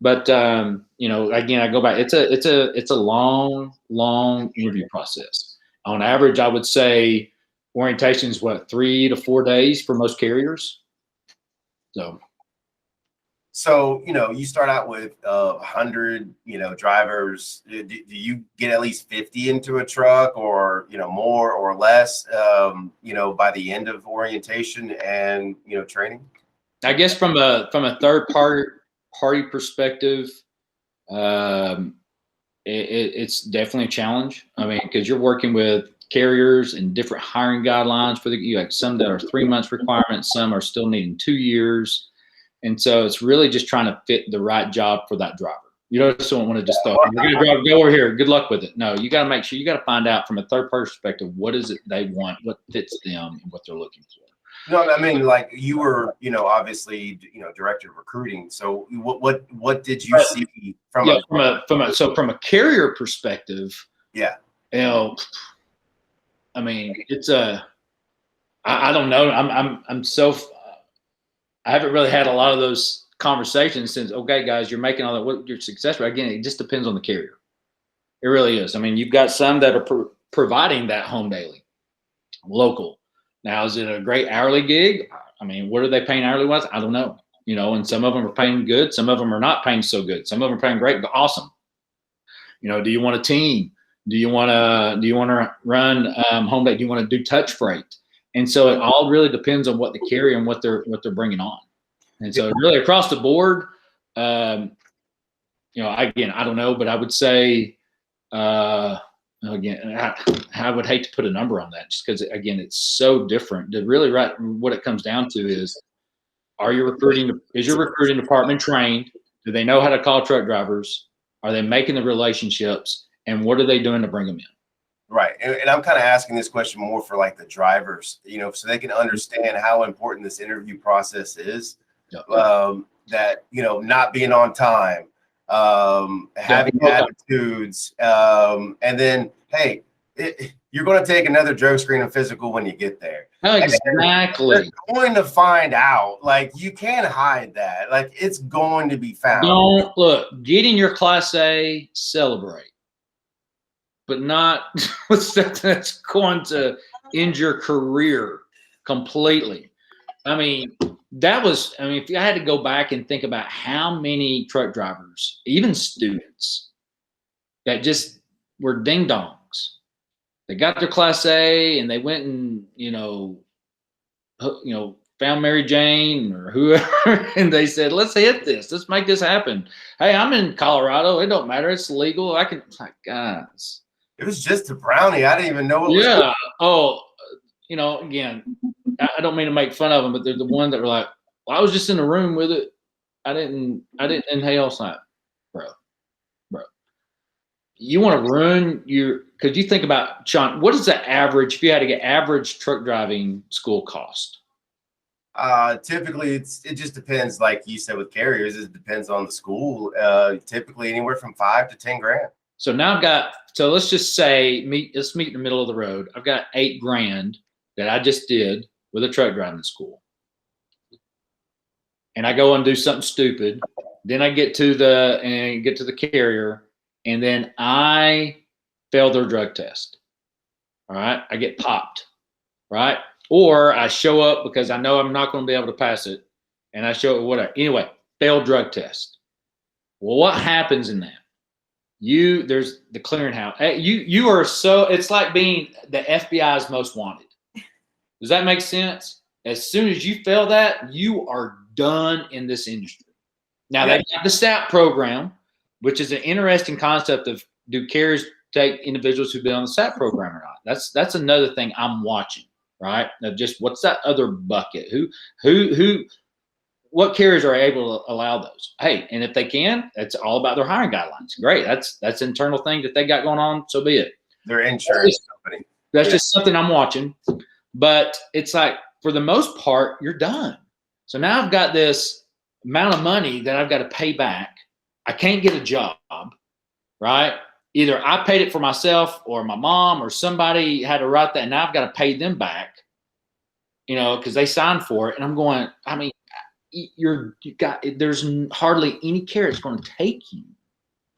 But again, I go back. It's a long interview process. On average, I would say orientation is 3 to 4 days for most carriers. So you start out with 100 drivers. Do you get at least 50 into a truck, or more or less by the end of orientation and training? I guess from a third party perspective, it's definitely a challenge. I mean, because you're working with carriers and different hiring guidelines for some that are 3 months requirements, some are still needing 2 years. And so it's really just trying to fit the right job for that driver. You just don't want to just throw, we're going to go over here. Good luck with it. No, you got to make sure, you got to find out from a third person perspective, what is it they want, what fits them, and what they're looking for. No, I mean, like you were, obviously, director of recruiting. So what did you see from from a carrier perspective? Yeah. I mean, it's I don't know. I haven't really had a lot of those conversations since, okay, guys, you're making all that, what your success rate. Again, it just depends on the carrier. It really is. I mean, you've got some that are providing that home daily, local. Now, is it a great hourly gig? I mean, what are they paying hourly wise? I don't know. And some of them are paying good. Some of them are not paying so good. Some of them are paying great, but awesome. Do you want a team? Do you want to run home day? Do you want to do touch freight? And so it all really depends on what the carrier and what they're bringing on. And so really across the board, again, I don't know, but I would say, again, I would hate to put a number on that just because, again, it's so different. Really, what it comes down to is, is your recruiting department trained? Do they know how to call truck drivers? Are they making the relationships? And what are they doing to bring them in? Right. And I'm kind of asking this question more for like the drivers, so they can understand how important this interview process is. Yep. That, not being on time, having attitudes, and then, hey, you're going to take another drug screen and physical when you get there. Exactly. You're going to find out, like, you can't hide that. Like, it's going to be found. Don't look, getting your Class A, celebrate, but not with stuff that's going to end your career completely. I mean, if I had to go back and think about how many truck drivers, even students, that just were ding dongs. They got their Class A and they went and, found Mary Jane or whoever, and they said, let's hit this. Let's make this happen. Hey, I'm in Colorado. It don't matter. It's legal. Guys. It was just a brownie. I didn't even know it was. Yeah. Oh, again, I don't mean to make fun of them, but they're the ones that were like, well, I was just in the room with it. I didn't inhale. It's like, bro. You want to ruin because you think about, Sean, what is the average, if you had to get average truck driving school cost? Typically it just depends. Like you said, with carriers, it depends on the school. Typically anywhere from $5,000 to $10,000. So now let's just say let's meet in the middle of the road. I've got $8,000 that I just did with a truck driving school. And I go and do something stupid. Then I get to the carrier, and then I fail their drug test. All right. I get popped. Right. Or I show up because I know I'm not going to be able to pass it. And I show up, whatever. Anyway, failed drug test. Well, what happens in that? There's the clearinghouse. You are it's like being the FBI's most wanted. Does that make sense? As soon as you fail that, you are done in this industry. Now, they got the STAT program, which is an interesting concept of, do carriers take individuals who've been on the STAT program or not? That's another thing I'm watching, right? Now, just what's that other bucket? What carriers are able to allow those? Hey, and if they can, it's all about their hiring guidelines. Great. That's internal thing that they got going on. So be it. Their insurance company. That's just something I'm watching. But it's like, for the most part, you're done. So now I've got this amount of money that I've got to pay back. I can't get a job, right? Either I paid it for myself or my mom or somebody had to write that, and now I've got to pay them back, because they signed for it. And I'm going, I mean, there's hardly any carrier that's going to take you.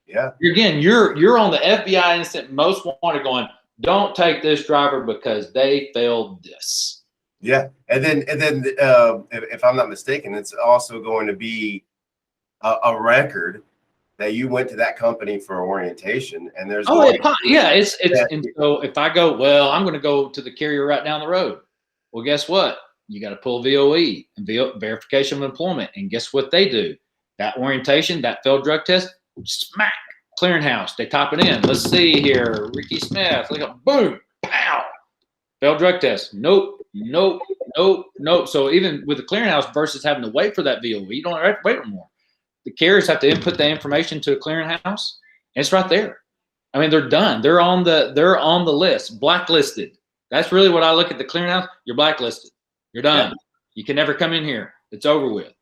Yeah. You're on the FBI instant most wanted going, don't take this driver because they failed this. Yeah. And then if I'm not mistaken, it's also going to be a record that you went to that company for orientation, and there's and so if I go, well, I'm going to go to the carrier right down the road. Well, guess what? You got to pull VOE and verification of employment, and guess what they do? That orientation, that failed drug test, smack, clearinghouse. They type it in. Let's see here, Ricky Smith. Look up, boom, pow, failed drug test. Nope. Nope. So even with the clearinghouse versus having to wait for that VOE, you don't have to wait anymore. The carriers have to input the information to a clearinghouse, and it's right there. I mean, they're done. They're on the list, blacklisted. That's really what I look at the clearinghouse. You're blacklisted. You're done. Yeah. You can never come in here. It's over with,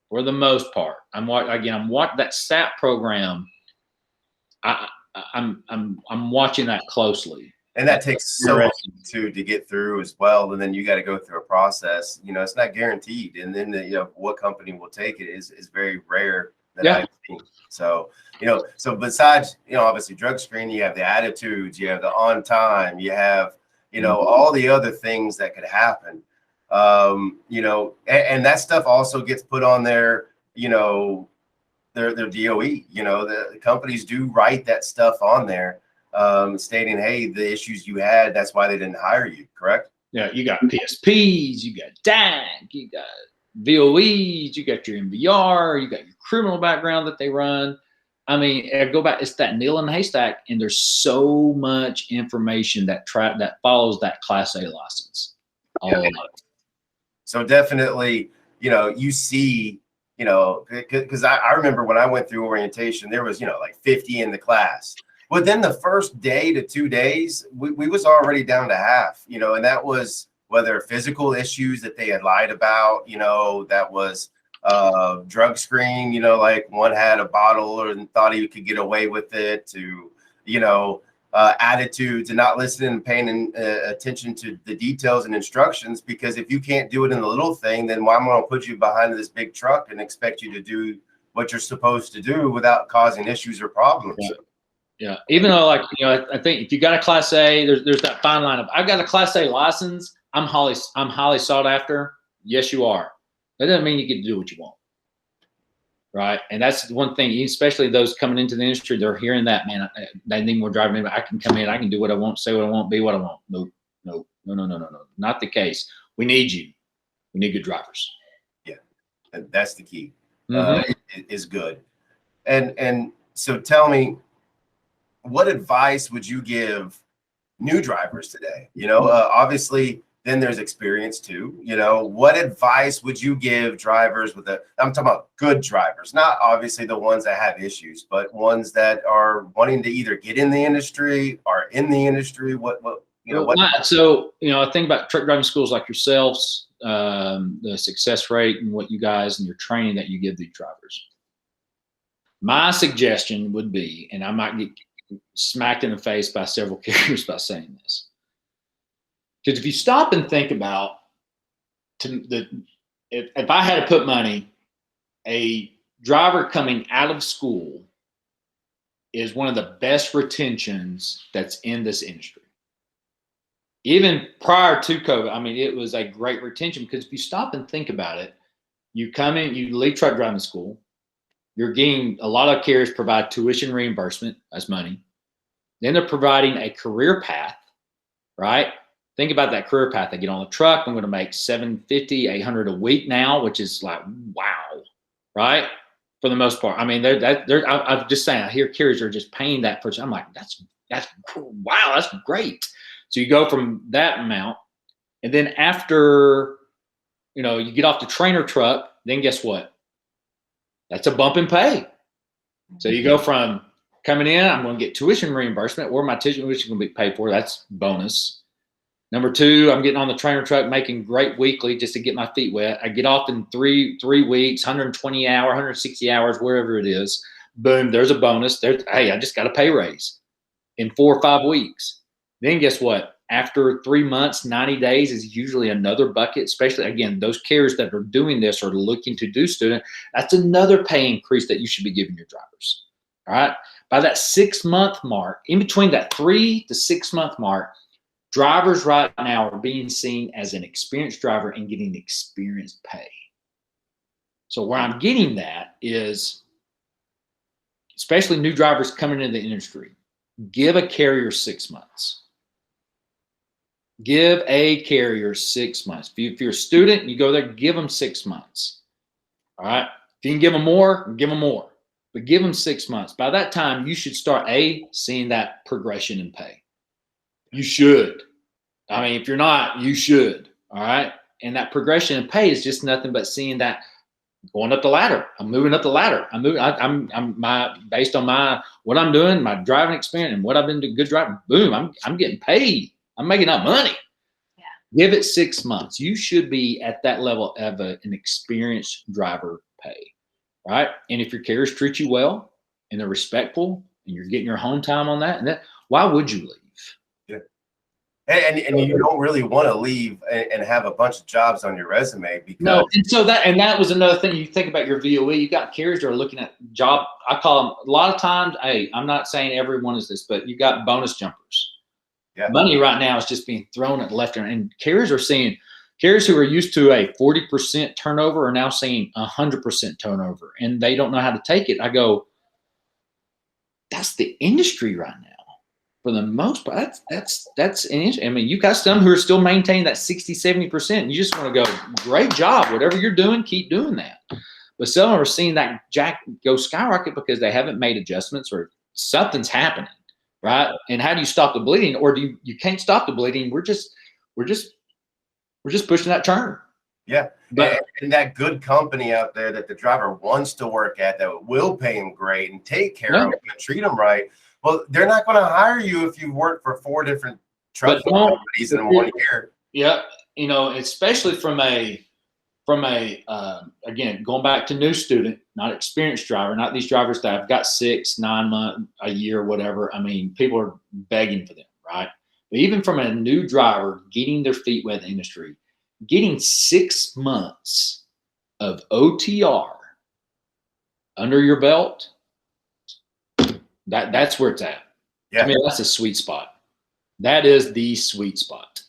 for the most part. I'm watching that SAP program. I'm watching that closely. And that takes so long to get through as well. And then you got to go through a process. You know, it's not guaranteed. And then what company will take it is very rare that I've seen. So, so besides, obviously drug screening, you have the attitudes, you have the on time, you have, all the other things that could happen. And that stuff also gets put on their DOE. The companies do write that stuff on there. Stating, hey, the issues you had, that's why they didn't hire you, correct? Yeah, you got PSPs, you got DAG, you got VOEs, you got your MVR, you got your criminal background that they run. I mean, go back, it's that needle in the haystack, and there's so much information that follows that Class A license. So definitely, you see, because I remember when I went through orientation, there was, like 50 in the class. Within the first day to 2 days, we was already down to half, and that was whether physical issues that they had lied about, that was drug screen, like one had a bottle and thought he could get away with it, to, attitudes and not listening and paying attention to the details and instructions. Because if you can't do it in the little thing, then why am I going to put you behind this big truck and expect you to do what you're supposed to do without causing issues or problems? Yeah, even though, I think if you got a Class A, there's that fine line of, I've got a Class A license, I'm highly sought after. Yes, you are. That doesn't mean you get to do what you want, right? And that's one thing, especially those coming into the industry, they're hearing that, man, they need more driving. I can come in, I can do what I want, say what I want, be what I want. No, not the case. We need you. We need good drivers. Yeah, and that's the key. Is good. And so tell me, what advice would you give new drivers today? Obviously, then there's experience too. What advice would you give drivers I'm talking about good drivers, not obviously the ones that have issues, but ones that are wanting to either get in the industry or in the industry? So, I think about truck driving schools like yourselves, the success rate and what you guys and your training that you give these drivers. My suggestion would be, and I might get smacked in the face by several carriers by saying this, because if you stop and think about if I had to put money, a driver coming out of school is one of the best retentions that's in this industry. Even prior to COVID, I mean, it was a great retention, because if you stop and think about it, you come in, you leave truck driving school, you're getting, a lot of carriers provide tuition reimbursement as money. Then they're providing a career path, right? Think about that career path. I get on the truck, I'm going to make $750, $800 a week now, which is like, wow, right? For the most part. I mean, I'm just saying, I hear carriers are just paying that for, I'm like, that's wow, that's great. So you go from that amount, and then after, you get off the trainer truck, then guess what? That's a bump in pay. So you go from coming in, I'm going to get tuition reimbursement, or my tuition is going to be paid for. That's bonus. Number two, I'm getting on the trainer truck, making great weekly just to get my feet wet. I get off in three weeks, 120 hours, 160 hours, wherever it is. Boom, there's a bonus. Hey, I just got a pay raise in 4 or 5 weeks. Then guess what? After 3 months, 90 days is usually another bucket, especially, again, those carriers that are doing this or looking to do student, that's another pay increase that you should be giving your drivers. All right. By that 6-month mark, in between that 3 to 6 month mark, drivers right now are being seen as an experienced driver and getting experienced pay. So where I'm getting that is, especially new drivers coming into the industry, give a carrier 6 months. Give a carrier 6 months. If you're a student, you go there, give them 6 months. All right. If you can give them more, give them more. But give them 6 months. By that time, you should start seeing that progression in pay. You should. I mean, if you're not, you should. All right. And that progression in pay is just nothing but seeing that going up the ladder. I'm moving up the ladder. Based on what I'm doing, my driving experience and what I've been doing, good driving, boom, I'm getting paid. I'm making that money. Yeah. Give it 6 months. You should be at that level of an experienced driver pay, right? And if your carriers treat you well and they're respectful and you're getting your home time on that, why would you leave? And you don't really want to leave and have a bunch of jobs on your resume because no. And that was another thing. You think about your VOE, you got carriers that are looking at job. I call them a lot of times. Hey, I'm not saying everyone is this, but you got bonus jumpers. Yeah. Money right now is just being thrown at left and carriers are seeing carriers who are used to a 40% turnover are now seeing 100% turnover, and they don't know how to take it. I go, that's the industry right now. For the most part, that's I mean, you got some who are still maintaining that 60, 70%. You just want to go, great job. Whatever you're doing, keep doing that. But some are seeing that go skyrocket because they haven't made adjustments or something's happening, right? And how do you stop the bleeding? Or do you can't stop the bleeding? We're just pushing that turn. Yeah. But, and that good company out there that the driver wants to work at that will pay him great and take care of him and treat him right. Well, they're not going to hire you if you work for 4 different trucking companies in 1 year. Yeah, you know, especially from a again, going back to new student, not experienced driver, not these drivers that have got 6, 9 months, a year, whatever. I mean, people are begging for them, right? But even from a new driver getting their feet wet in the industry, getting 6 months of OTR under your belt. That's where it's at. Yeah. I mean, that's a sweet spot. That is the sweet spot.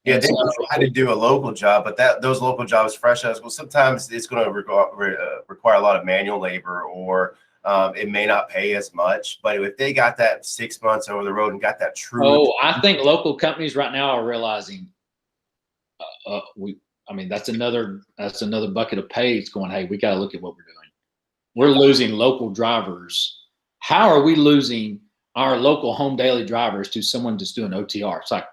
Yeah, they try to do a local job, but those local jobs, fresh as well, sometimes it's going to require a lot of manual labor, or it may not pay as much. But if they got that 6 months over the road and got that true, I think local companies right now are realizing, I mean, that's another bucket of pay. It's going, hey, we got to look at what we're doing. We're losing local drivers. How are we losing our local home daily drivers to someone just doing OTR? It's like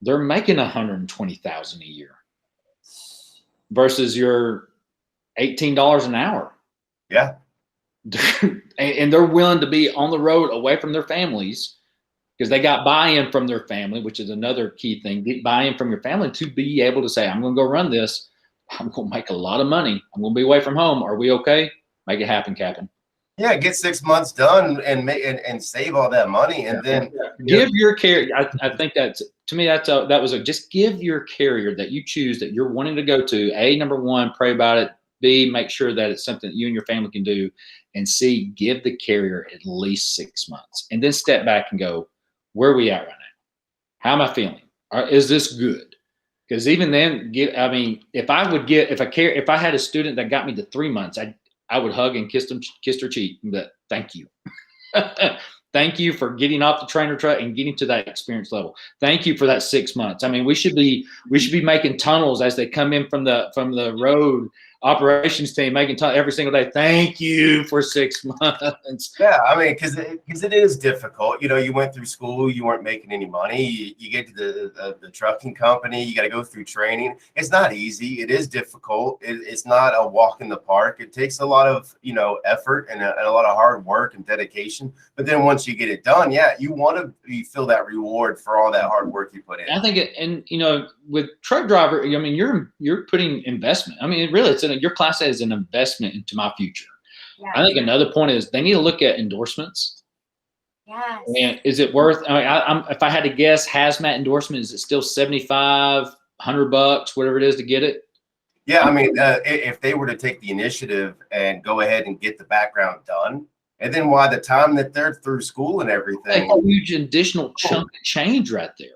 they're making $120,000 a year versus your $18 an hour. Yeah, and they're willing to be on the road away from their families because they got buy-in from their family, which is another key thing. Get buy-in from your family to be able to say, I'm going to go run this. I'm going to make a lot of money. I'm going to be away from home. Are we okay? Make it happen, Captain. Yeah, get 6 months done and save all that money, and then give your carrier. I think that's, to me, just give your carrier that you choose that you're wanting to go to. Number one, pray about it. B, make sure that it's something that you and your family can do, and C, give the carrier at least 6 months, and then step back and go, where are we at right now? How am I feeling? Is this good? Because even then, if I had a student that got me to 3 months, I would hug and kiss her cheek, but thank you. Thank you for getting off the trainer truck and getting to that experience level. Thank you for that 6 months. I mean, we should be making tunnels as they come in from the road operations team, making tunnels every single day. Thank you for 6 months. Yeah, I mean, because it is difficult. You know, you went through school, you weren't making any money. You get to the trucking company, you got to go through training. It's not easy. It is difficult. It's not a walk in the park. It takes a lot of effort and a lot of hard work and dedication. But then once you get it done, yeah, you want to feel that reward for all that hard work you put in. I think with truck driver, I mean, you're putting investment. I mean, your class is an investment into my future. Yeah. I think another point is they need to look at endorsements. Yes. And is it worth? I mean, if I had to guess, hazmat endorsement, is it still $75, $100, whatever it is to get it? Yeah, I mean, if they were to take the initiative and go ahead and get the background done, and then by the time that they're through school and everything, a huge additional chunk of change right there.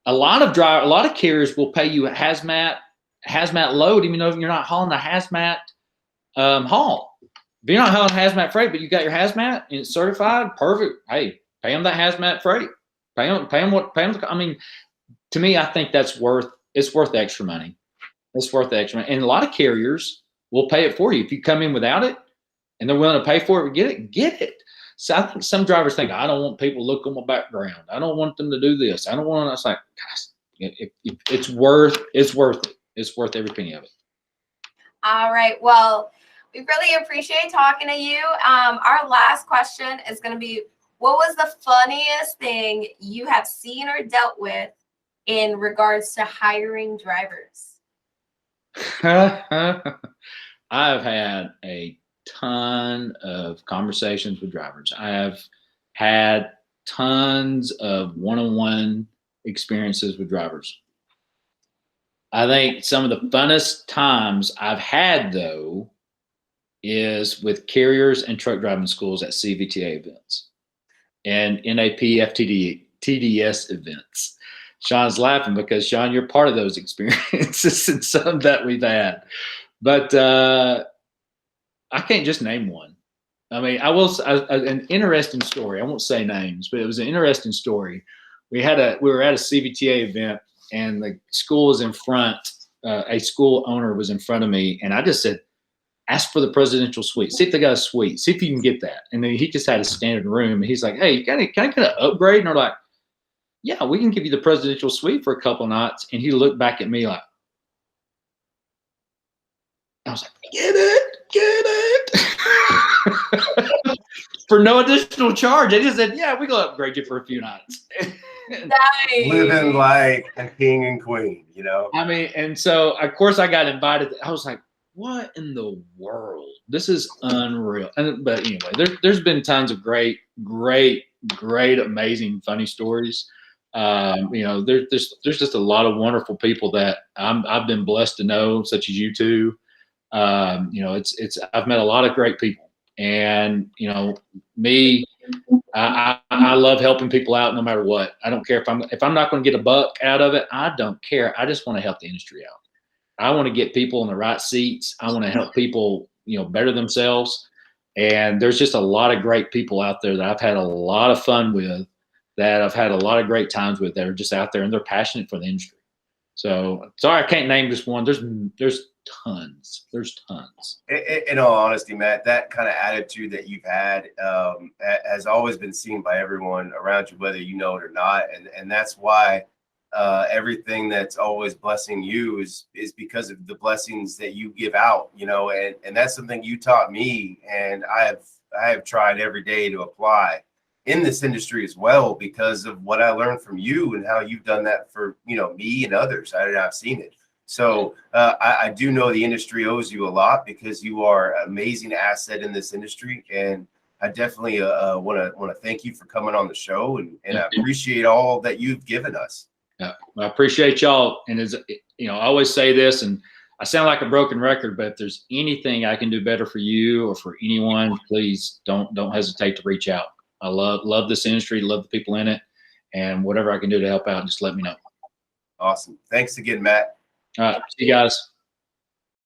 A lot of carriers will pay you a hazmat load, even though you're not hauling the hazmat haul. If you're not hauling hazmat freight, but you got your hazmat and it's certified, perfect. Hey, pay them that hazmat freight. Pay them. I mean, to me, I think it's worth the extra money. It's worth the extra money. And a lot of carriers will pay it for you. If you come in without it and they're willing to pay for it, get it. So I think some drivers think, I don't want people to look on my background. I don't want them to do this. I don't want to. It's like, gosh, it's worth it. It's worth every penny of it. All right. Well, we really appreciate talking to you. Our last question is going to be, what was the funniest thing you have seen or dealt with in regards to hiring drivers? I've had a ton of conversations with drivers. I have had tons of one-on-one experiences with drivers. I think some of the funnest times I've had, though, is with carriers and truck driving schools at CVTA events and NAP FTD TDS events. Sean's laughing because, Sean, you're part of those experiences and some that we've had. But I can't just name one. I mean, I will. An interesting story. I won't say names, but it was an interesting story. We were at a CVTA event, and the school was in front. A school owner was in front of me, and I just said, "Ask for the presidential suite. See if they got a suite. See if you can get that." And then he just had a standard room. And he's like, "Hey, can I get an upgrade?" And they're like, "Yeah, we can give you the presidential suite for a couple of nights." And he looked back at me like, I was like, "Get it." For no additional charge. They just said, "Yeah, we're going to upgrade you for a few nights." Nice. Living like a king and queen, you know? I mean, and so, of course, I got invited. I was like, what in the world? This is unreal. But anyway, there's been tons of great, amazing, funny stories. There's just a lot of wonderful people that I've been blessed to know, such as you two. I've met a lot of great people, and me, I love helping people out no matter what. I don't care if I'm not going to get a buck out of it. I don't care. I just want to help the industry out. I want to get people in the right seats. I want to help people, better themselves. And there's just a lot of great people out there that I've had a lot of fun with, that I've had a lot of great times with, that are just out there and they're passionate for the industry. So sorry, I can't name just one. There's tons. There's tons. In all honesty, Matt, that kind of attitude that you've had has always been seen by everyone around you, whether you know it or not. And that's why everything that's always blessing you is because of the blessings that you give out, and that's something you taught me, and I have tried every day to apply in this industry as well, because of what I learned from you and how you've done that for me and others. I've seen it. So I do know the industry owes you a lot, because you are an amazing asset in this industry, and I definitely want to thank you for coming on the show, and I appreciate all that you've given us. Yeah, well, I appreciate y'all. And as I always say this, and I sound like a broken record, but if there's anything I can do better for you or for anyone, please don't hesitate to reach out. I love this industry, love the people in it, and whatever I can do to help out, just let me know. Awesome. Thanks again, Matt. All right. See you guys.